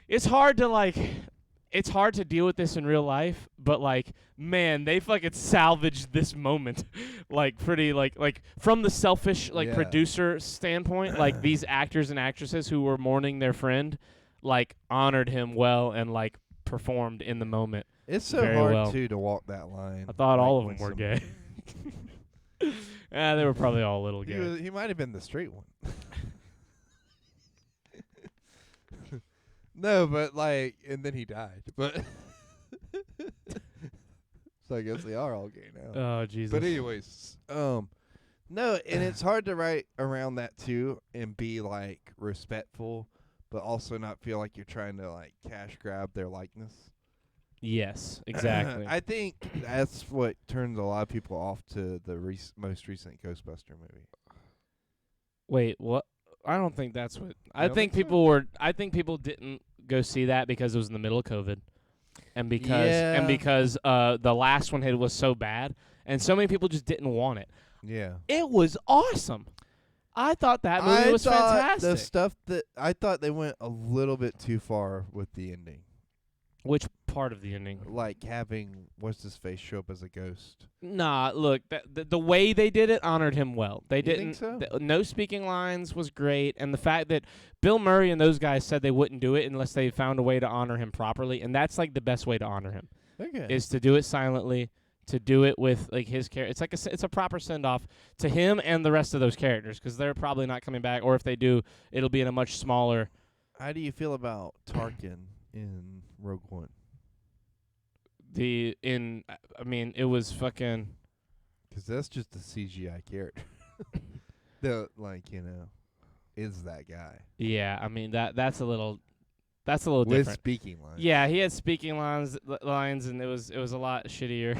it's hard to deal with this in real life, but like, man, they fucking salvaged this moment, like pretty, like from the selfish, like producer standpoint, like these actors and actresses who were mourning their friend, like honored him well and like performed in the moment. It's so very hard well. too to walk that line. I thought all of when them were gay. They were probably all a little gay. He might have been the straight one. No, but like, and then he died. But So I guess they are all gay now. Oh Jesus. But anyways, no, and it's hard to write around that too and be like respectful, but also not feel like you're trying to like cash grab their likeness. Yes, exactly. I think that's what turns a lot of people off to the most recent Ghostbuster movie. Wait, what? I don't think that's what. I don't think think so? people were. I think people didn't go see that because it was in the middle of COVID, and because the last one was so bad, and so many people just didn't want it. Yeah. It was awesome. I thought that movie was fantastic. The stuff that I thought they went a little bit too far with the ending. Which part of the ending? Like having what's his face show up as a ghost. Nah, look, the way they did it honored him well. They didn't. Think so? No speaking lines was great, and the fact that Bill Murray and those guys said they wouldn't do it unless they found a way to honor him properly, and that's like the best way to honor him Okay. is to do it silently, to do it with like his character. It's like it's a proper send off to him and the rest of those characters because they're probably not coming back, or if they do, it'll be in a much smaller. How do you feel about Tarkin in Rogue One? I mean, it was fucking. Because that's just a CGI character. Is that guy. Yeah, I mean that's a little With different. speaking lines. Yeah, he had speaking lines, and it was a lot shittier.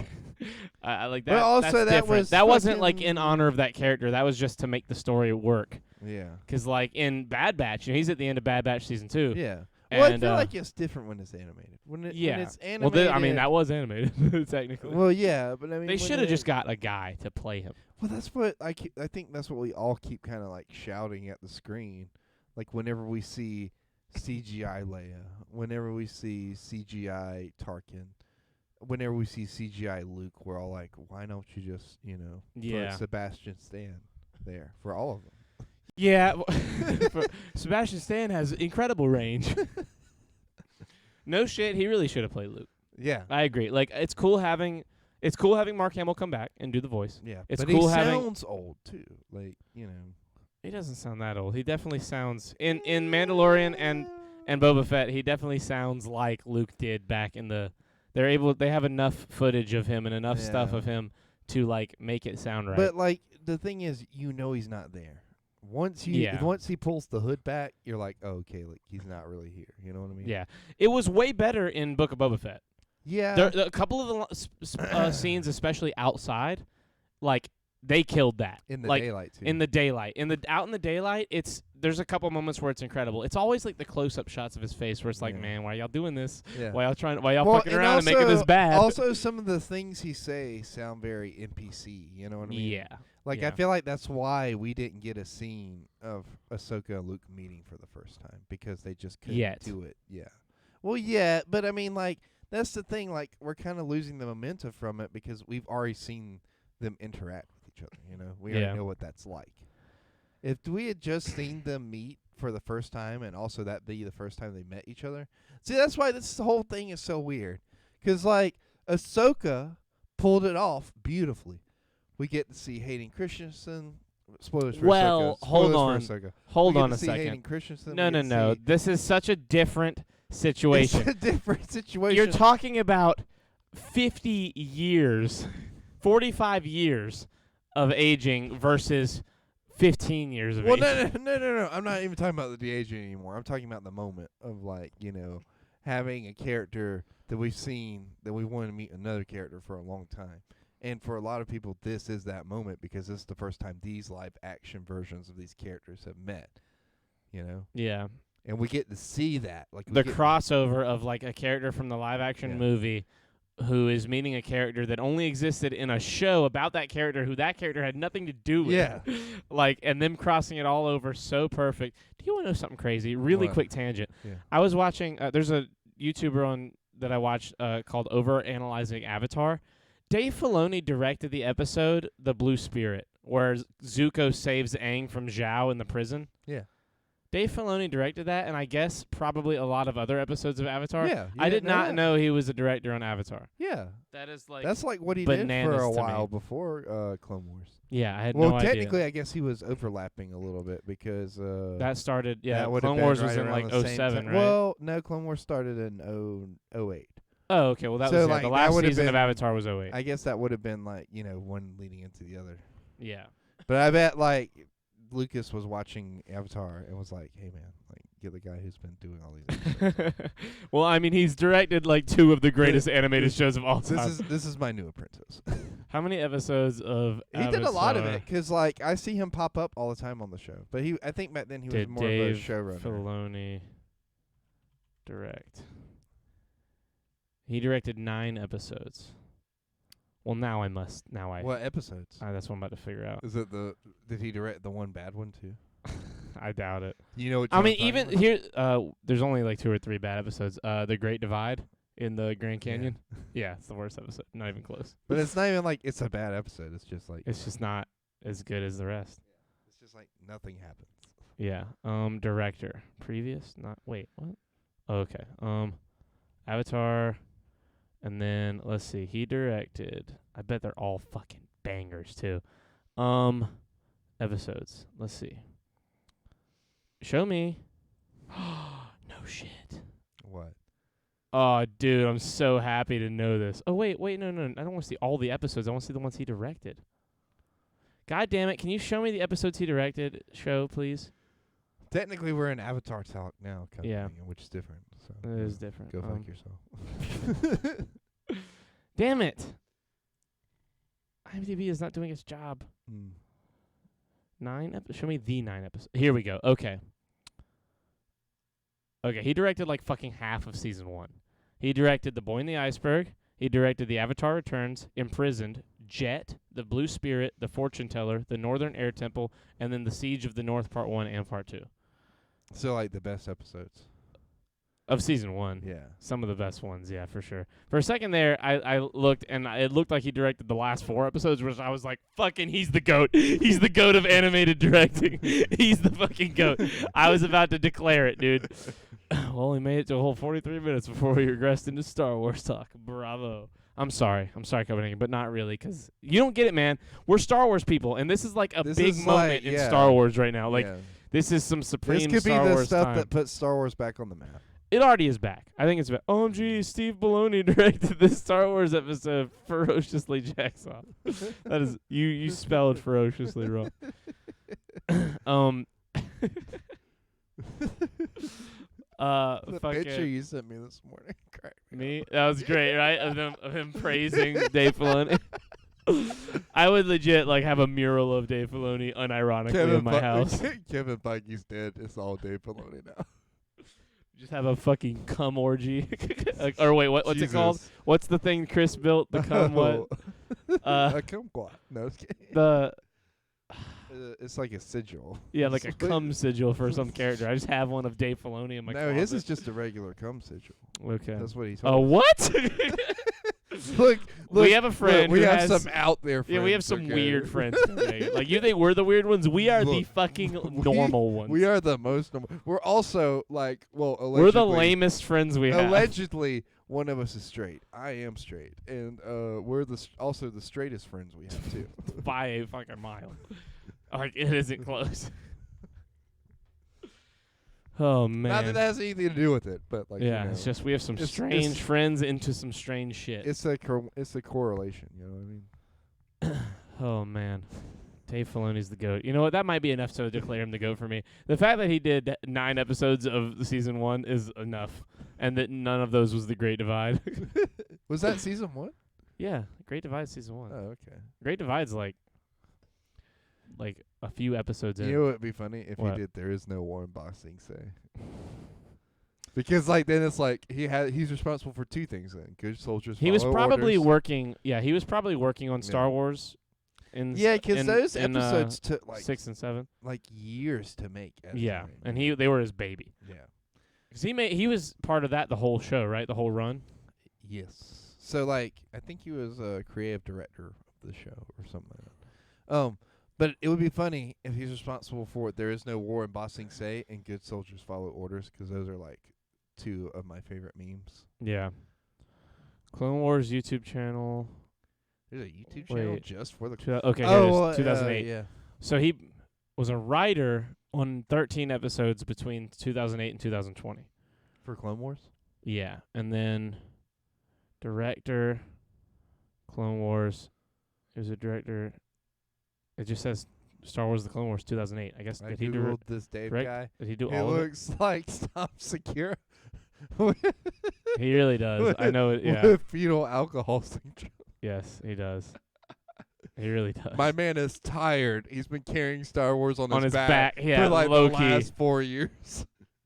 I like that. But also that's that different. was that wasn't like fucking- in honor of that character. That was just to make the story work. Yeah. Because like in Bad Batch, he's at the end of Bad Batch season 2. Yeah. Well, I And, feel like it's different when it's animated. When it's Well, animated. that was animated technically. Well, yeah, but I mean, They when should have it- just got a guy to play him. Well, that's what I think that's what we all keep kind of like shouting at the screen, like whenever we see CGI Leia, whenever we see CGI Tarkin, whenever we see CGI Luke, we're all like, why don't you just Yeah. put Sebastian Stan there for all of them? Yeah, Sebastian Stan has incredible range. No shit, he really should have played Luke. Yeah, I agree. Like it's cool having Mark Hamill come back and do the voice. yeah, It's but cool he having- sounds old too, like He doesn't sound that old. He definitely sounds in Mandalorian and Boba Fett. He definitely sounds like Luke did back in the. They have enough footage of him and enough stuff Yeah. of him to like make it sound right. But like the thing is, he's not there. Once he pulls the hood back, you're like, oh, okay, like he's not really here. You know what I mean? yeah, it was way better in Book of Boba Fett. Yeah. A couple of the scenes, especially outside, like they killed that in the like, daylight too. In the daylight, out in the daylight, there's a couple moments where it's incredible. It's always like the close-up shots of his face, where it's like, Yeah. man, why y'all doing this? Yeah. Why y'all fucking around and making this bad? Also, some of the things he say sound very NPC. You know what I mean? Yeah. Like yeah. I feel like that's why we didn't get a scene of Ahsoka and Luke meeting for the first time because they just couldn't Yet. do it. Yeah. Well, yeah, but I mean, like that's the thing. Like we're kind of losing the momentum from it because we've already seen them interact with each other. You know, we Yeah. already know what that's like. If we had just seen them meet for the first time, and also that be the first time they met each other, see, that's why this whole thing is so weird. 'Cause like Ahsoka pulled it off beautifully. We get to see Hayden Christensen. Spoilers for Well, Ahsoka. hold Spoilers for on. Ahsoka. Hold We get on to a see second. Hayden Christensen. No, We no, get to no. see- This is such a different situation. It's a different situation. You're talking about 50 years, 45 years of aging versus 15 years of Well, aging. no. I'm not even talking about the de-aging anymore. I'm talking about the moment of like, having a character that we've seen that we want to meet another character for a long time. And for a lot of people, this is that moment because this is the first time these live action versions of these characters have met. Yeah. And we get to see that. Like The crossover of like a character from the live action Yeah. movie who is meeting a character that only existed in a show about that character who that character had nothing to do with. Yeah. Like, and them crossing it all over so perfect. Do you want to know something crazy? Really What? quick tangent. Yeah. I was watching, there's a YouTuber that I watched called Over Analyzing Avatar. Dave Filoni directed the episode The Blue Spirit, where Zuko saves Aang from Zhao in the prison. Yeah. Dave Filoni directed that, and I guess probably a lot of other episodes of Avatar. Yeah. I did not know he was a director on Avatar. Yeah. That is like That's like what he did bananas for a to while me. before Clone Wars. yeah, I had Well, no technically, idea. I guess he was overlapping a little bit because That started, yeah. that would've Clone been Wars was right in around like the same 07, time. right? Well, no, Clone Wars started in 08. Oh, okay. Well, that So, was like, the that last would've season of been- Avatar was 08. I guess that would have been like one leading into the other. Yeah. But I bet like Lucas was watching Avatar and was like, "Hey man, like get the guy who's been doing all these." episodes." Well, I mean, he's directed like 2 of the greatest animated shows of all time. This is my new apprentice. How many episodes of He did a lot of Avatar it because like I see him pop up all the time on the show. But I think back then he was did more Dave of a showrunner. Filoni direct? He directed 9 episodes. Well, now I. What episodes? That's what I'm about to figure out. Is it did he direct the one bad one too? I doubt it. You know what? I I'm mean, talking even about? here, there's only like 2 or 3 bad episodes. The Great Divide in the Grand Canyon. Yeah, it's the worst episode. Not even close. But it's not even like it's a bad episode. It's just like It's just not as good as the rest. it's just like nothing happens. Yeah. Director. Previous? Not. Wait. What? Okay. Avatar. And then let's see. He directed. I bet they're all fucking bangers too. Episodes. Let's see. Show me. No shit. What? Oh, dude, I'm so happy to know this. Oh, wait, no. I don't want to see all the episodes. I want to see the ones he directed. God damn it. Can you show me the episodes he directed? Show, please. Technically, we're in Avatar talk now, kind Yeah. of thing, which is different. So It is different. Go fuck yourself. Damn it. IMDb is not doing its job. 9 episodes. Show me the 9 episodes. Here we go. Okay. Okay, he directed like fucking half of season 1. He directed The Boy in the Iceberg. He directed The Avatar Returns, Imprisoned, Jet, The Blue Spirit, The Fortune Teller, The Northern Air Temple, and then The Siege of the North Part 1 and Part 2. So like the best episodes. Of season 1. Yeah. Some of the best ones, yeah, for sure. For a second there, I looked, and it looked like he directed the last 4 episodes, which I was like, fucking, he's the GOAT. He's the GOAT of animated directing. He's the fucking GOAT. I was about to declare it, dude. Well, we made it to a whole 43 minutes before we regressed into Star Wars talk. Bravo. I'm sorry, Copenhagen, but not really, because you don't get it, man. We're Star Wars people, and this is like a This big is moment like- in yeah. Star Wars right now. Like, yeah. this is some supreme This could Star be the Wars stuff time. that puts Star Wars back on the map. It already is back. I think it's back. OMG, Steve Filoni directed this Star Wars episode ferociously jacks off. That is you spelled ferociously wrong. The fucking picture you sent me this morning. cracked me. up. That was great, right? Of him praising Dave Filoni. I would legit like have a mural of Dave Filoni unironically in my house. Kevin Feige's dead. It's all Dave Filoni now. Just have a fucking cum orgy. Or wait, what's it called? Jesus. What's the thing Chris built? The cum what? A kumquat. No, it's kidding. The It's like a sigil. yeah, like a cum sigil for some character. I just have one of Dave Filoni in my No, closet. his is just a regular cum sigil. Okay. That's what he Oh, told us. what? Look, We have a friend we who have has- some out there friends. Yeah, we have some okay? weird friends. Okay? Like, you think we're the weird ones? We are the Look, fucking we- normal ones. We are the most normal. We're also like, well, allegedly. We're the lamest friends we have. Allegedly, one of us is straight. I am straight, and we're also the straightest friends we have too. By a fucking mile. Like, it isn't close. Oh, man. Not that that has anything to do with it, but like, yeah, you know, it's just we have some it's- strange it's- friends into some strange shit. it's a correlation. You know what I mean? Oh, man. Dave Filoni's the GOAT. You know what? That might be enough to declare him the GOAT for me. The fact that he did 9 episodes of the season 1 is enough. And that none of those was the Great Divide. Was that season 1? Yeah, Great Divide season 1. Oh, okay. Great Divide's like a few episodes in. You know what would be funny if What? he did There Is No War in Boxing Say. Because like then it's like he's responsible for 2 things then. Good soldiers. He was follow probably orders. working. Yeah, he was probably working on Star Yeah. Wars. Yeah, because those in, episodes took like 6 and 7. like years to make. at a Yeah, time. and they were his baby. Yeah. 'Cause he was part of that the whole show, right? The whole run. Yes. So like I think he was a creative director of the show or something like that. But it would be funny if he's responsible for There Is No War in Ba Sing Se and Good Soldiers Follow Orders, because those are like 2 of my favorite memes. Yeah. Clone Wars YouTube channel. There's a YouTube channel Wait. just for the. Okay, here it Oh, is, 2008. yeah. So he was a writer on 13 episodes between 2008 and 2020. For Clone Wars. Yeah, and then Director, Clone Wars. Who's a director? It just says Star Wars: The Clone Wars 2008. I guess I did he googled this Dave direct? guy. Did he do It all of it? looks like Stop Secure. He really does. I know it. Yeah. With fetal alcohol syndrome. Yes, he does. He really does. My man is tired. He's been carrying Star Wars on his back, back, yeah, for like low the key. last 4 years.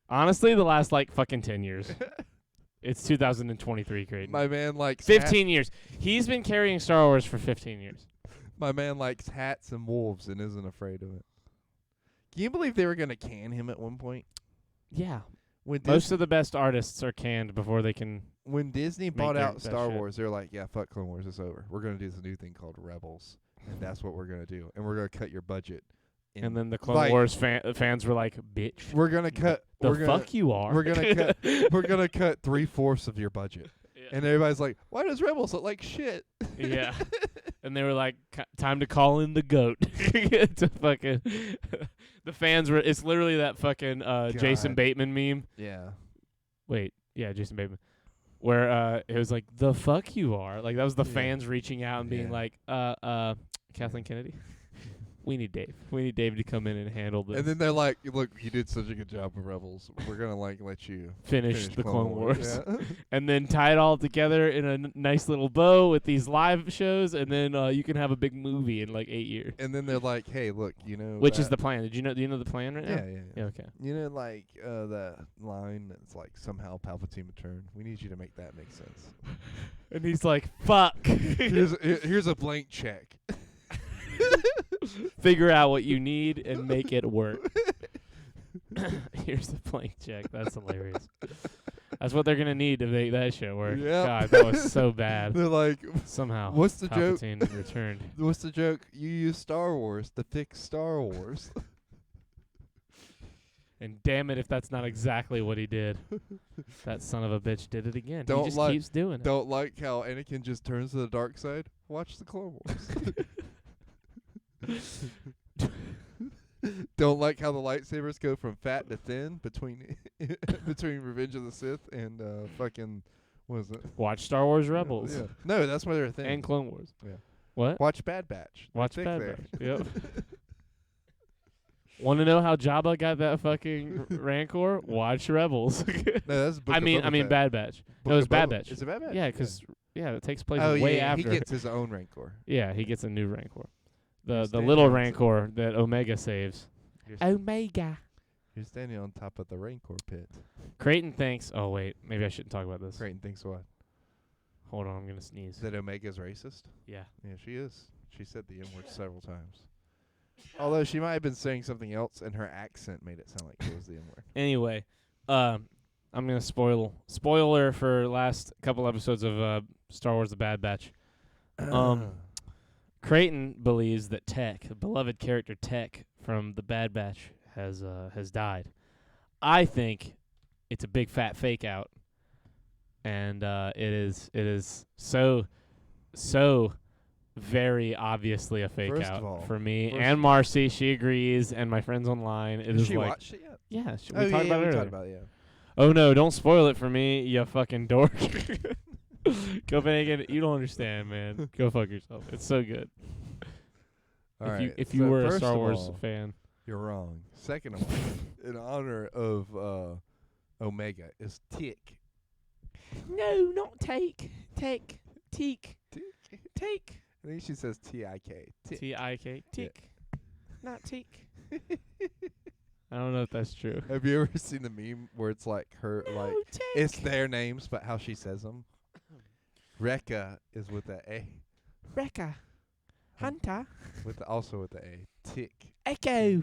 Honestly, the last like fucking 10 years. It's 2023, Creighton. My man likes 15 years. He's been carrying Star Wars for 15 years. My man likes hats and wolves and isn't afraid of it. Can you believe they were going to can him at one point? Yeah. When Most of the best artists are canned before they can. when Disney make bought their out best Star shit. Wars, they're like, yeah, fuck Clone Wars, it's over. We're going to do this new thing called Rebels, and that's what we're going to do. And we're going to cut your budget. And then the Clone like- Wars fans were like, "Bitch, We're going to cut the we're gonna, fuck you are." We're going to cut we're going to cut 3/4 of your budget. Yeah. And everybody's like, why does Rebels look like shit? Yeah. And they were like, time to call in the GOAT. To fucking the fans were. It's literally that fucking Jason God. Bateman meme. Yeah. Wait, yeah, Jason Bateman. Where it was like, the fuck you are. Like that was the Yeah. fans reaching out and being Yeah. like, Kathleen Kennedy. We need Dave. We need Dave to come in and handle this. And then they're like, look, you did such a good job with Rebels. We're going to like let you finish the Clone Wars. Yeah. And then tie it all together in a nice little bow with these live shows, and then you can have a big movie in like 8 years. And then they're like, hey, look, you know. Which is that- the plan? Do you know the plan right Yeah, now? yeah, yeah. Yeah, okay. You know, like that line that's like somehow Palpatine returned. We need you to make that make sense. And he's like, fuck. here's a blank check. Figure out what you need and make it work. Here's the blank check. That's hilarious. That's what they're going to need to make that show work. Yep. God, that was so bad. They're like, Somehow, what's the joke? Palpatine returned. What's the joke? You use Star Wars to fix Star Wars. And damn it if that's not exactly what he did. That son of a bitch did it again. Don't he just like- keeps doing it. Don't like how Anakin just turns to the dark side? Watch the Clone Wars. Don't like how the lightsabers go from fat to thin between between Revenge of the Sith and fucking what is it? Watch Star Wars Rebels Yeah. No, that's why they're a thing. and Clone Wars. Yeah. What? Watch Bad Batch. They're Watch thick Bad there. Batch. Yep. Want to know how Jabba got that fucking Rancor? Watch Rebels. No, that's Book I of mean Boba Fett. Bad Batch. Book No, it was of Bad Boba- Batch. Is it Bad Batch? Yeah, because it takes place oh way yeah, after. he gets his own Rancor. Yeah, he gets a new Rancor. The Standing little on Rancor that Omega saves. Omega. You're standing on top of the Rancor pit. Creighton thinks. Oh wait, maybe I shouldn't talk about this. Creighton thinks what? Hold on, I'm gonna sneeze. That Omega's racist? Yeah. Yeah, she is. She said the N-word several times. Although she might have been saying something else, and her accent made it sound like it was the N-word. Anyway, I'm gonna spoiler for last couple episodes of Star Wars: The Bad Batch. Creighton believes that Tech, the beloved character Tech from The Bad Batch, has died. I think it's a big fat fake out, and it is so very obviously a fake First out of all- for me first and Marcy. She agrees, and my friends online. It Has is she like, watched it yet? yeah, Oh, we talked about it we earlier. talked about it, yeah. Oh no, don't spoil it for me, you fucking dork. Copenhagen, you don't understand, man. Go fuck yourself. It's so good. All right. If you so were a first Star of Wars all, fan. you're wrong. Second of all, in honor of Omega is Tick. No, not take. Take. Teak. Tick. Take. I think she says T-I-K. Tick. T-I-K. Teak. Not teak. I don't know if that's true. Have you ever seen the meme where it's like her, like, Teak. it's their names, but how she says them? Rekka is with the A. Rekka. Hunter. Also with the A. Tick. Echo.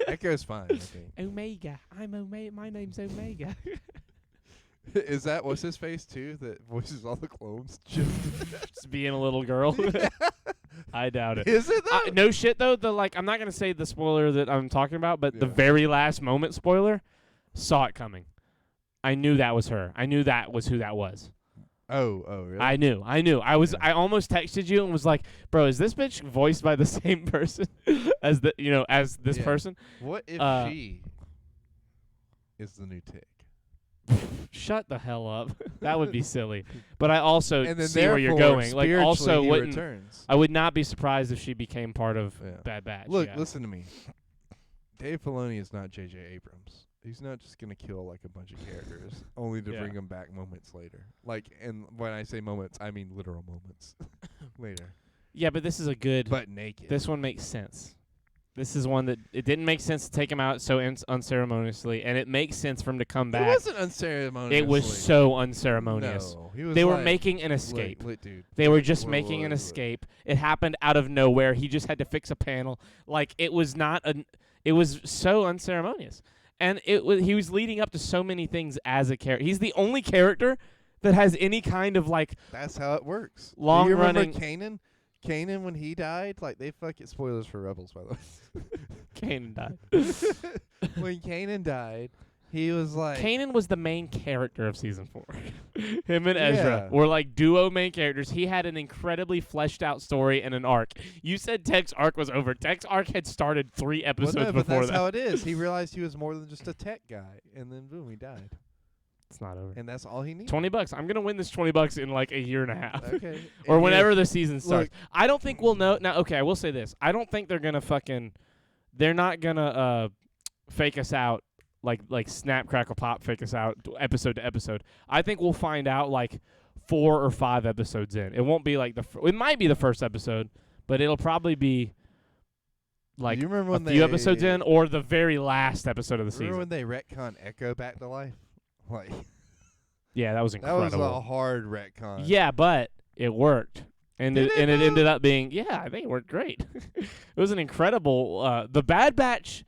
Echo's fine, I think. Omega. I'm Omega. My name's Omega. Is that what's his face too? That voices all the clones. Just being a little girl. I doubt it. Is it though? No shit though. I'm not gonna say the spoiler that I'm talking about, but the Yeah. very last moment spoiler, saw it coming. I knew that was her. I knew that was who that was. Oh, really? I knew. I was. Yeah. I almost texted you and was like, "Bro, is this bitch voiced by the same person as as this Yeah. person?" What if Uh, she is the new Tick? Shut the hell up. That would be silly. But I also And then see where you're therefore, going. Like, also spiritually, he wouldn't returns. I would not be surprised if she became part of Yeah. Bad Batch. Look, yeah. listen to me. Dave Filoni is not J.J. Abrams. He's not just gonna kill like a bunch of characters only to Yeah. bring them back moments later. Like, and when I say moments, I mean literal moments later. Yeah, but this is a good. But naked. This one makes sense. This is one that it didn't make sense to take him out so unceremoniously, and it makes sense for him to come It back. wasn't unceremoniously. It was so unceremonious. No, he was They were like, making an escape. Look, dude. They were just Look, making an look. escape. It happened out of nowhere. He just had to fix a panel. Like, it was not an. It was so unceremonious, and he was leading up to so many things as a character. He's the only character that has any kind of like That's how it works. long Do you remember running. Kanan? Kanan, when he died, like they fucking spoilers for Rebels, by the way. Kanan died. When Kanan died, he was like, Kanan was the main character of season 4. Him and Ezra Yeah. were like duo main characters. He had an incredibly fleshed out story and an arc. You said Tech's arc was over. Tech's arc had started 3 episodes well, no, but before that's that. how it is. He realized he was more than just a tech guy, and then boom, he died, It's not over. and that's all he needed. $20. I'm gonna win this $20 in like a year and a half. Okay. Or And whenever yeah, the season starts. look- I don't think we'll know. Now, okay, I will say this. I don't think they're going to they're not going to fake us out like Snap, Crackle, Pop fake us out episode to episode. I think we'll find out like 4 or 5 episodes in. It won't be like it might be the first episode, but it'll probably be like you remember a when few episodes in or the very last episode of the Remember season. when they retcon Echo back to life? Like Yeah, that was that incredible. was a hard retcon. Yeah, but it worked. And Did it it though? ended up being, I think it worked great. It was an incredible, the Bad Batch,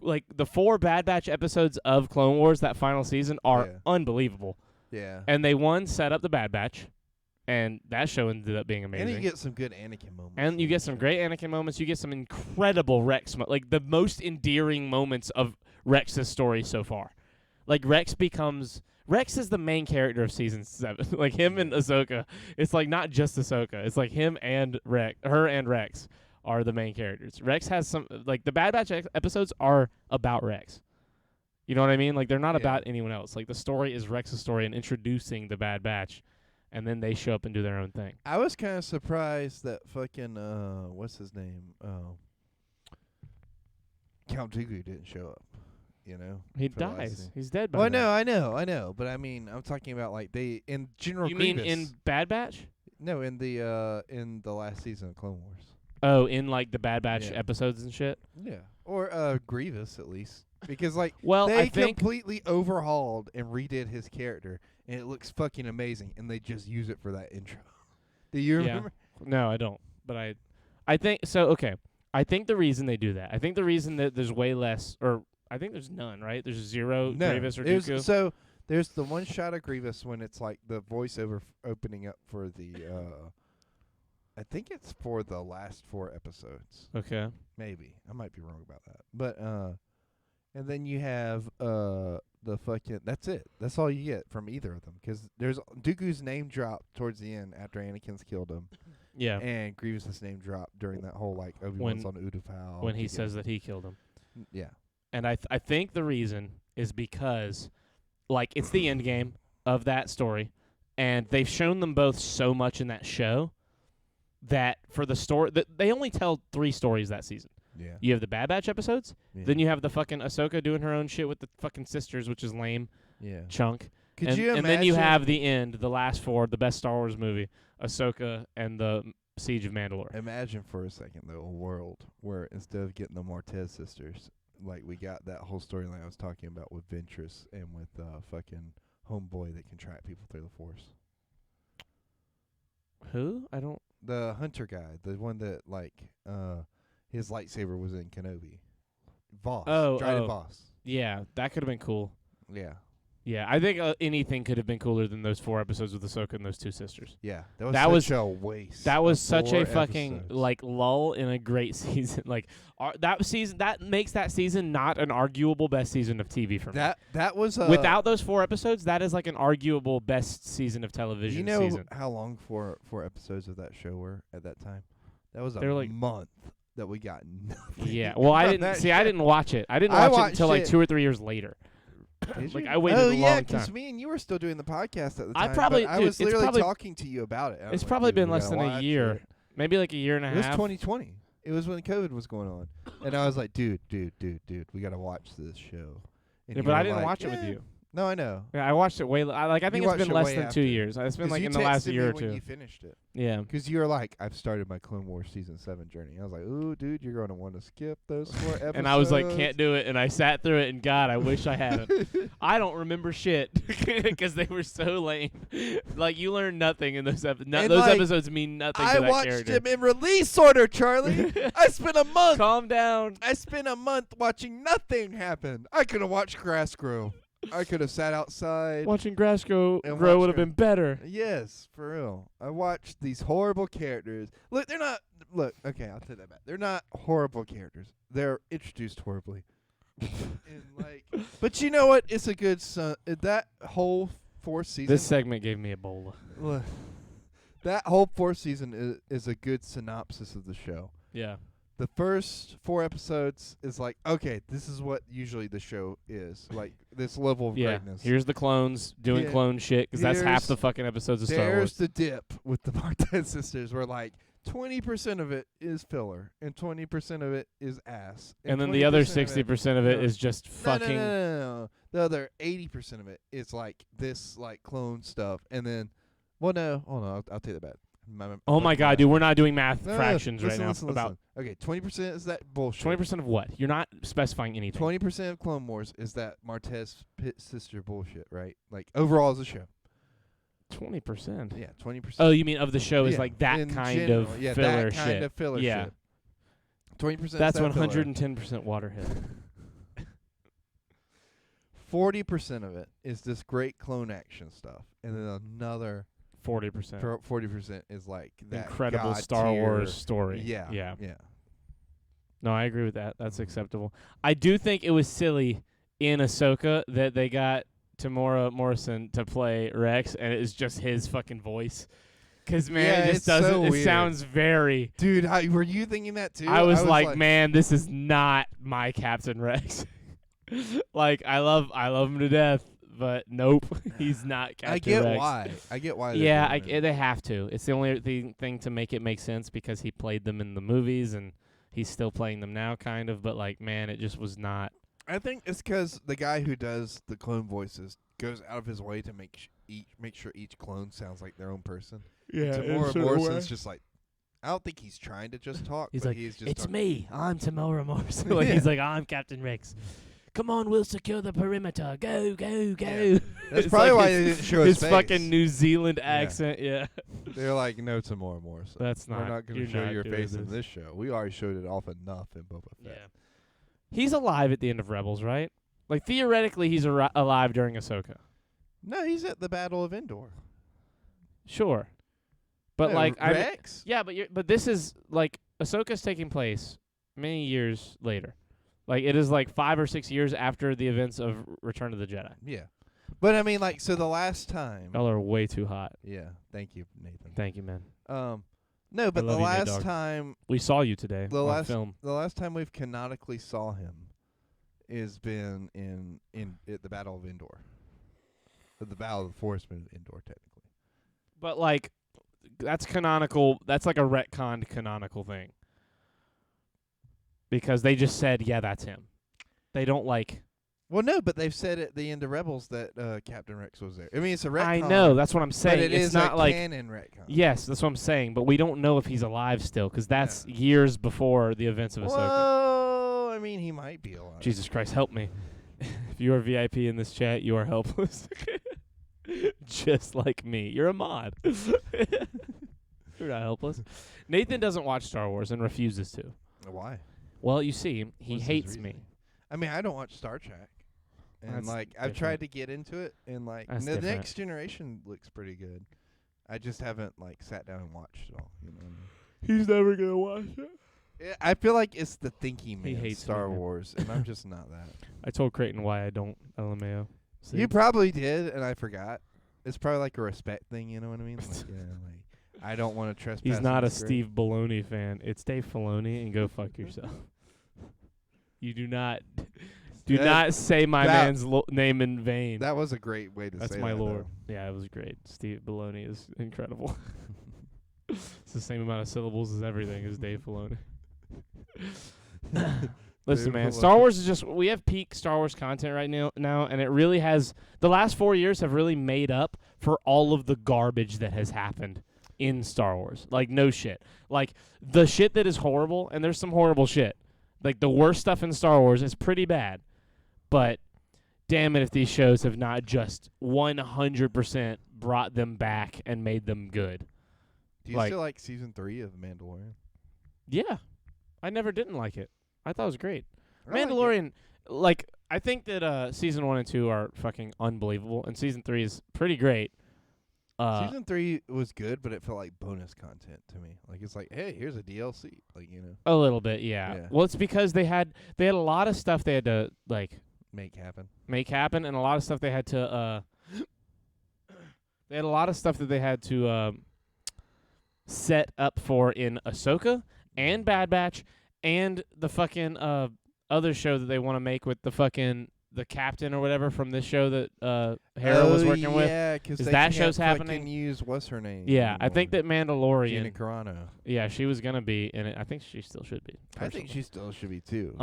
like the 4 Bad Batch episodes of Clone Wars that final season are Yeah. unbelievable. Yeah. And they set up the Bad Batch, and that show ended up being amazing. And you get some good Anakin moments. And you in get that some show. great Anakin moments. You get some incredible Rex, like the most endearing moments of Rex's story so far. Like Rex is the main character of season 7. Like him and Ahsoka. It's like not just Ahsoka. It's like him and her and Rex are the main characters. Rex has some like the Bad Batch episodes are about Rex. You know what I mean? Like they're not Yeah. about anyone else. Like the story is Rex's story and introducing the Bad Batch, and then they show up and do their own thing. I was kind of surprised that fucking what's his name? Count Dooku didn't show up. You know, He for the last dies. scene. He's dead by Well, then. I know, but I mean, I'm talking about like they in General You Grievous. mean in Bad Batch? No, in the last season of Clone Wars. Oh, in like the Bad Batch Yeah. episodes and shit. Yeah, or Grievous at least, because like Well, they I think completely overhauled and redid his character, and it looks fucking amazing, and they just use it for that intro. Do you Yeah. remember? no, I don't. But I think so. Okay, I think the reason they do that, I think the reason that there's way less, or I think there's none. Right? There's 0 Grievous or it was- Dooku. so there's the one shot of Grievous when it's like the voiceover opening up for the. I think it's for the last 4 episodes. Okay. Maybe I might be wrong about that, but and then you have the fucking. That's it. That's all you get from either of them, because there's Dooku's name drop towards the end after Anakin's killed him, Yeah. and Grievous's name drop during that whole like Obi-Wan's on Utapau. When he says that he killed him, yeah, and I think the reason is because, like, it's the end game of that story, and they've shown them both so much in that show that for the story that they only tell 3 stories that season. yeah, You have the Bad Batch episodes, yeah. then you have the fucking Ahsoka doing her own shit with the fucking sisters, which is lame yeah. chunk. Could and, you imagine? and then you have the end, the last 4, the best Star Wars movie, Ahsoka and the Siege of Mandalore. Imagine for a second though a world where instead of getting the Martez sisters, like we got that whole storyline I was talking about with Ventress and with fucking Homeboy that can track people through the Force. Who? I don't. The hunter guy, the one that like his lightsaber was in Kenobi. Voss. Dryden Voss. Yeah, that could have been cool. Yeah. Yeah, I think anything could have been cooler than those 4 episodes with Ahsoka and those 2 sisters. Yeah. That was such a waste. That was of such 4 a fucking episodes. like lull in a great season. Like that makes that season not an arguable best season of TV for me. that was Without those 4 episodes, that is like an arguable best season of television. you know season. how long 4 episodes of that show were at that time? That was They were like- month that we got nothing. Yeah. Well, I from didn't that see. I show. didn't watch it. I didn't I watch it watched until like it. 2 or 3 years later. Did Like you? I waited oh a yeah, long time. me and you were still doing the podcast at the I time. probably- but I dude, was it's literally probably- talking to you about it. I was It's like, probably dude, been we less gotta than a watch year, it. maybe like a year and a It was half. 2020. It was when COVID was going on, and I was like, dude, we gotta watch this show. And Yeah, you but I were didn't like, watch it with "Eh." you. No, I know. Yeah, I watched it way. I think it's watched been it less way than after. 2 years. It's been 'Cause like you in the last texted year me or when two. you finished it. Yeah. Because you were like, I've started my Clone Wars Season 7 journey. I was like, ooh, dude, you're going to want to skip those 4 episodes. And I was like, can't do it. And I sat through it, and God, I wish I hadn't. I don't remember shit because they were so lame. Like, you learn nothing in those episodes. And, Those like, episodes mean nothing I to that watched character. him in release order, Charlie. I spent a month. Calm down. I spent a month watching nothing happen. I could have watched grass grow. I could have sat outside. Watching grass grow And would watch have been better. Yes, for real. I watched these horrible characters. Look, they're not. Look, okay, I'll take that back. They're not horrible characters. They're introduced horribly. And like, but you know what? It's a good that whole 4th season. This segment gave me Ebola. Look, that whole 4th season is a good synopsis of the show. Yeah. The first 4 episodes is like, okay, this is what usually the show is. Like, this level of Yeah. greatness. Here's the clones doing Yeah. clone shit because that's half Here's- the fucking episodes of Star There's Wars. the dip with the Martin sisters where, like, 20% of it is filler and 20% of it is ass. And then the other 20% of it- 60% of it no. is just fucking. No. The other 80% of it is, like, this, like, clone stuff. And then, well, no. Hold on. I'll take that back. Oh my God, dude, we're not doing math No, fractions listen, right now. listen, About listen. Okay, 20% is that bullshit. 20% of what? You're not specifying anything. 20% of Clone Wars is that Martez Pitt sister bullshit, right? Like, overall as a show. 20%. Yeah, 20%. Oh, you mean of the show is Yeah, like that in kind general. of Yeah, filler that kind shit. of filler Yeah. shit. 20% That's is that filler. 110% Waterhead. 40% of it is this great clone action stuff. And then another 40%. 40% is like that Incredible God Star tier. Wars story. Yeah. Yeah. Yeah. No, I agree with that. That's acceptable. I do think it was silly in Ahsoka that they got Tamora Morrison to play Rex, and it is just his fucking voice. Because, man, Yeah, it just it's doesn't. so it weird. sounds very. Dude, were you thinking that too? I was like, man, this is not my Captain Rex. Like, I love him to death, but nope, he's not Captain I get Rex. why. I get why. they're Yeah, doing it. they have to. It's the only thing to make it make sense because he played them in the movies and he's still playing them now, kind of. But like, man, it just was not. I think it's because the guy who does the clone voices goes out of his way to make sure each clone sounds like their own person. Yeah, Tamora Morrison's just like, I don't think he's trying to just talk. He's but like, he's just it's talking. me. I'm Tamora Morrison. Like, Yeah. He's like, I'm Captain Rex. Come on, we'll secure the perimeter. Go, go, go. Yeah. That's It's probably like why his- they didn't show his face. fucking New Zealand accent. Yeah, They're like, no, Tamora Morrison. that's not. We're not going you're to show not your doing face in this. this show. We already showed it off enough in Boba Yeah, Fett. he's alive at the end of Rebels, right? Like theoretically, he's alive during Ahsoka. No, he's at the Battle of Endor. Sure, but No, like Rex. yeah, but this is like Ahsoka's taking place many years later. Like it is like 5 or 6 years after the events of Return of the Jedi. Yeah, but I mean, like, so the last time. Y'all are way too hot. Yeah, thank you, Nathan. Thank you, man. No, but the love you, Nate last Dogg. time, We saw you today The on last- film. the last time we've canonically saw him, is been at the Battle of Endor. The Battle of the Forest Moon of Endor, technically. But like, that's canonical. That's like a retconned canonical thing. Because they just said, yeah, that's him. They don't like. Well, no, but they've said at the end of Rebels that Captain Rex was there. I mean, it's a retcon. I know. That's what I'm saying. but it it's is not a like. canon retcon. Yes, that's what I'm saying. But we don't know if he's alive still, because that's years before the events of Ahsoka. Well, I mean, he might be alive. Jesus Christ, help me. If you are VIP in this chat, you are helpless. Just like me. You're a mod. You're not helpless. Nathan doesn't watch Star Wars and refuses to. Why? Well, you see, he What's his hates reasoning? me. I mean, I don't watch Star Trek. And, That's like, I've tried to get into it, and, like, That's the different. Next Generation looks pretty good. I just haven't, like, sat down and watched it all. You know what I mean? He's never going to watch it. Yeah, I feel like it's the thinking He man hates Star me, man. Wars, and I'm just not that. I told Creighton why I don't LMAO. See? You probably did, and I forgot. It's probably like a respect thing, you know what I mean? Like, yeah, like, I don't want to trespass. He's in not a this grave. Steve Baloney fan. It's Dave Filoni, and go fuck yourself. You do not. Do not say my that- man's name in vain. That was a great way to That's say my that, lord. Yeah, it was great. Steve Filoni is incredible. It's the same amount of syllables as everything as Dave Filoni. Listen, Dave man, Filoni. Star Wars is just, we have peak Star Wars content right now, and it really has, the last 4 years have really made up for all of the garbage that has happened in Star Wars. Like, no shit. Like, the shit that is horrible, and there's some horrible shit. Like, the worst stuff in Star Wars is pretty bad. But damn it if these shows have not just 100% brought them back and made them good. Do you still like season 3 of The Mandalorian? Yeah. I never didn't like it. I thought it was great. I like it. Mandalorian, I think that season 1 and 2 are fucking unbelievable, and season 3 is pretty great. Season 3 was good, but it felt like bonus content to me. Like, it's like, hey, here's a DLC. Like, you know. A little bit, yeah. Well, it's because they had a lot of stuff they had to, like, make happen, and a lot of stuff they had to, they had a lot of stuff that they had to set up for in Ahsoka and Bad Batch and the fucking other show that they want to make with the captain or whatever from this show that Hera was working with. Yeah, because that show's happening. Use what's her name? Yeah, anymore. I think that Mandalorian. Gina Carano. Yeah, she was gonna be in it. I think she still should be. I think she still should be too.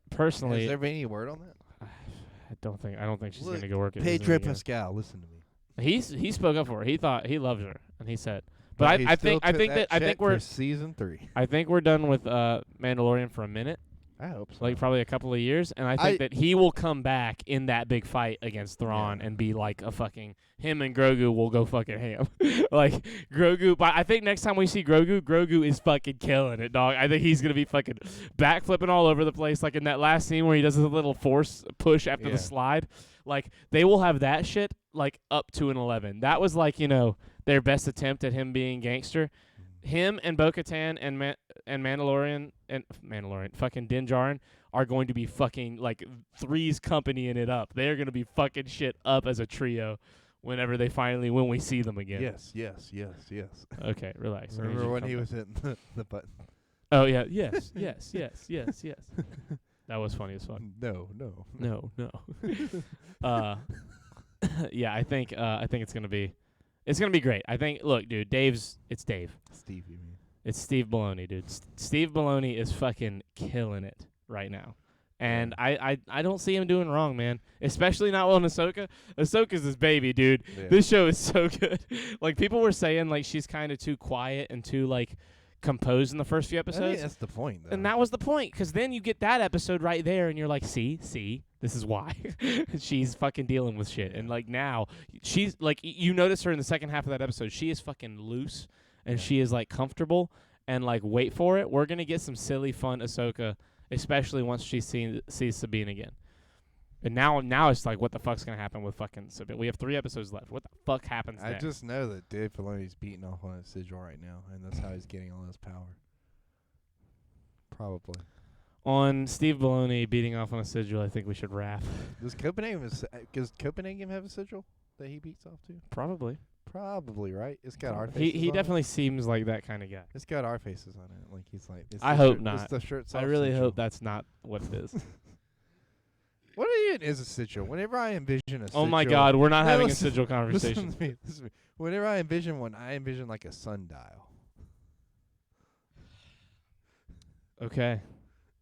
Personally, has there been any word on that? I don't think she's Look, gonna go work at Pedro Disney again. Pascal, listen to me. He spoke up for her. He thought he loves her, and he said. But But I think we're for season 3. I think we're done with Mandalorian for a minute, I hope so. like probably a couple of years, and I think that he will come back in that big fight against Thrawn and be like a fucking him and Grogu will go fucking ham, like Grogu. But I think next time we see Grogu is fucking killing it, dog. I think he's gonna be fucking backflipping all over the place, like in that last scene where he does a little force push after the slide. Like they will have that shit like up to an 11. That was like their best attempt at him being gangster. Him and Bo-Katan and Mandalorian fucking Din Djarin are going to be fucking like Three's Company in it up. They're going to be fucking shit up as a trio when we see them again. Yes. Okay, relax. I need you Remember to when calm he down. was hitting the button? Oh yeah, yes. That was funny as fuck. No. Yeah, I think it's gonna be great. I think. Look, dude, it's Dave. Steve, you mean? It's Steve Filoni, dude. Steve Filoni is fucking killing it right now. And I don't see him doing wrong, man. Especially not in Ahsoka. Ahsoka's his baby, dude. Yeah. This show is so good. Like, people were saying, like, she's kind of too quiet and too, like, composed in the first few I episodes. think that's the point, though. And that was the point, because then you get that episode right there, and you're like, see, this is why. She's fucking dealing with shit. And, like, now, she's, like, you notice her in the second half of that episode. She is fucking loose, and she is, like, comfortable. And, like, wait for it. We're going to get some silly, fun Ahsoka, especially once she sees Sabine again. And now it's like, what the fuck's going to happen with fucking Sabine? We have 3 episodes left. What the fuck happens I next? just know that Dave Filoni's beating off on his sigil right now, and that's how he's getting all his power. Probably. On Steve Filoni beating off on a sigil, I think we should wrap. Does Copenhagen have a sigil that he beats off to? Probably. Probably, right? It's got our faces He on definitely seems like that kind of guy. It's got our faces on it. Like, he's like... I hope It's not. the shirt I really hope that's not what it is. What even is a sigil? Whenever I envision a sigil... Oh my God, we're not No, having listen- a sigil conversation. Listen to me. Whenever I envision one, I envision like a sundial. Okay.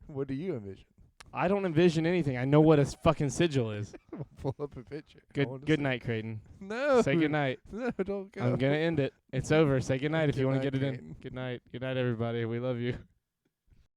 What do you envision? I don't envision anything. I know what a fucking sigil is. Pull up a picture. I wanna Good see. night, Creighton. No. Say good night. No, don't go. I'm gonna end it. It's over. Say good night if Good you want to night, get it in. Creighton. Good night. Good night, everybody. We love you.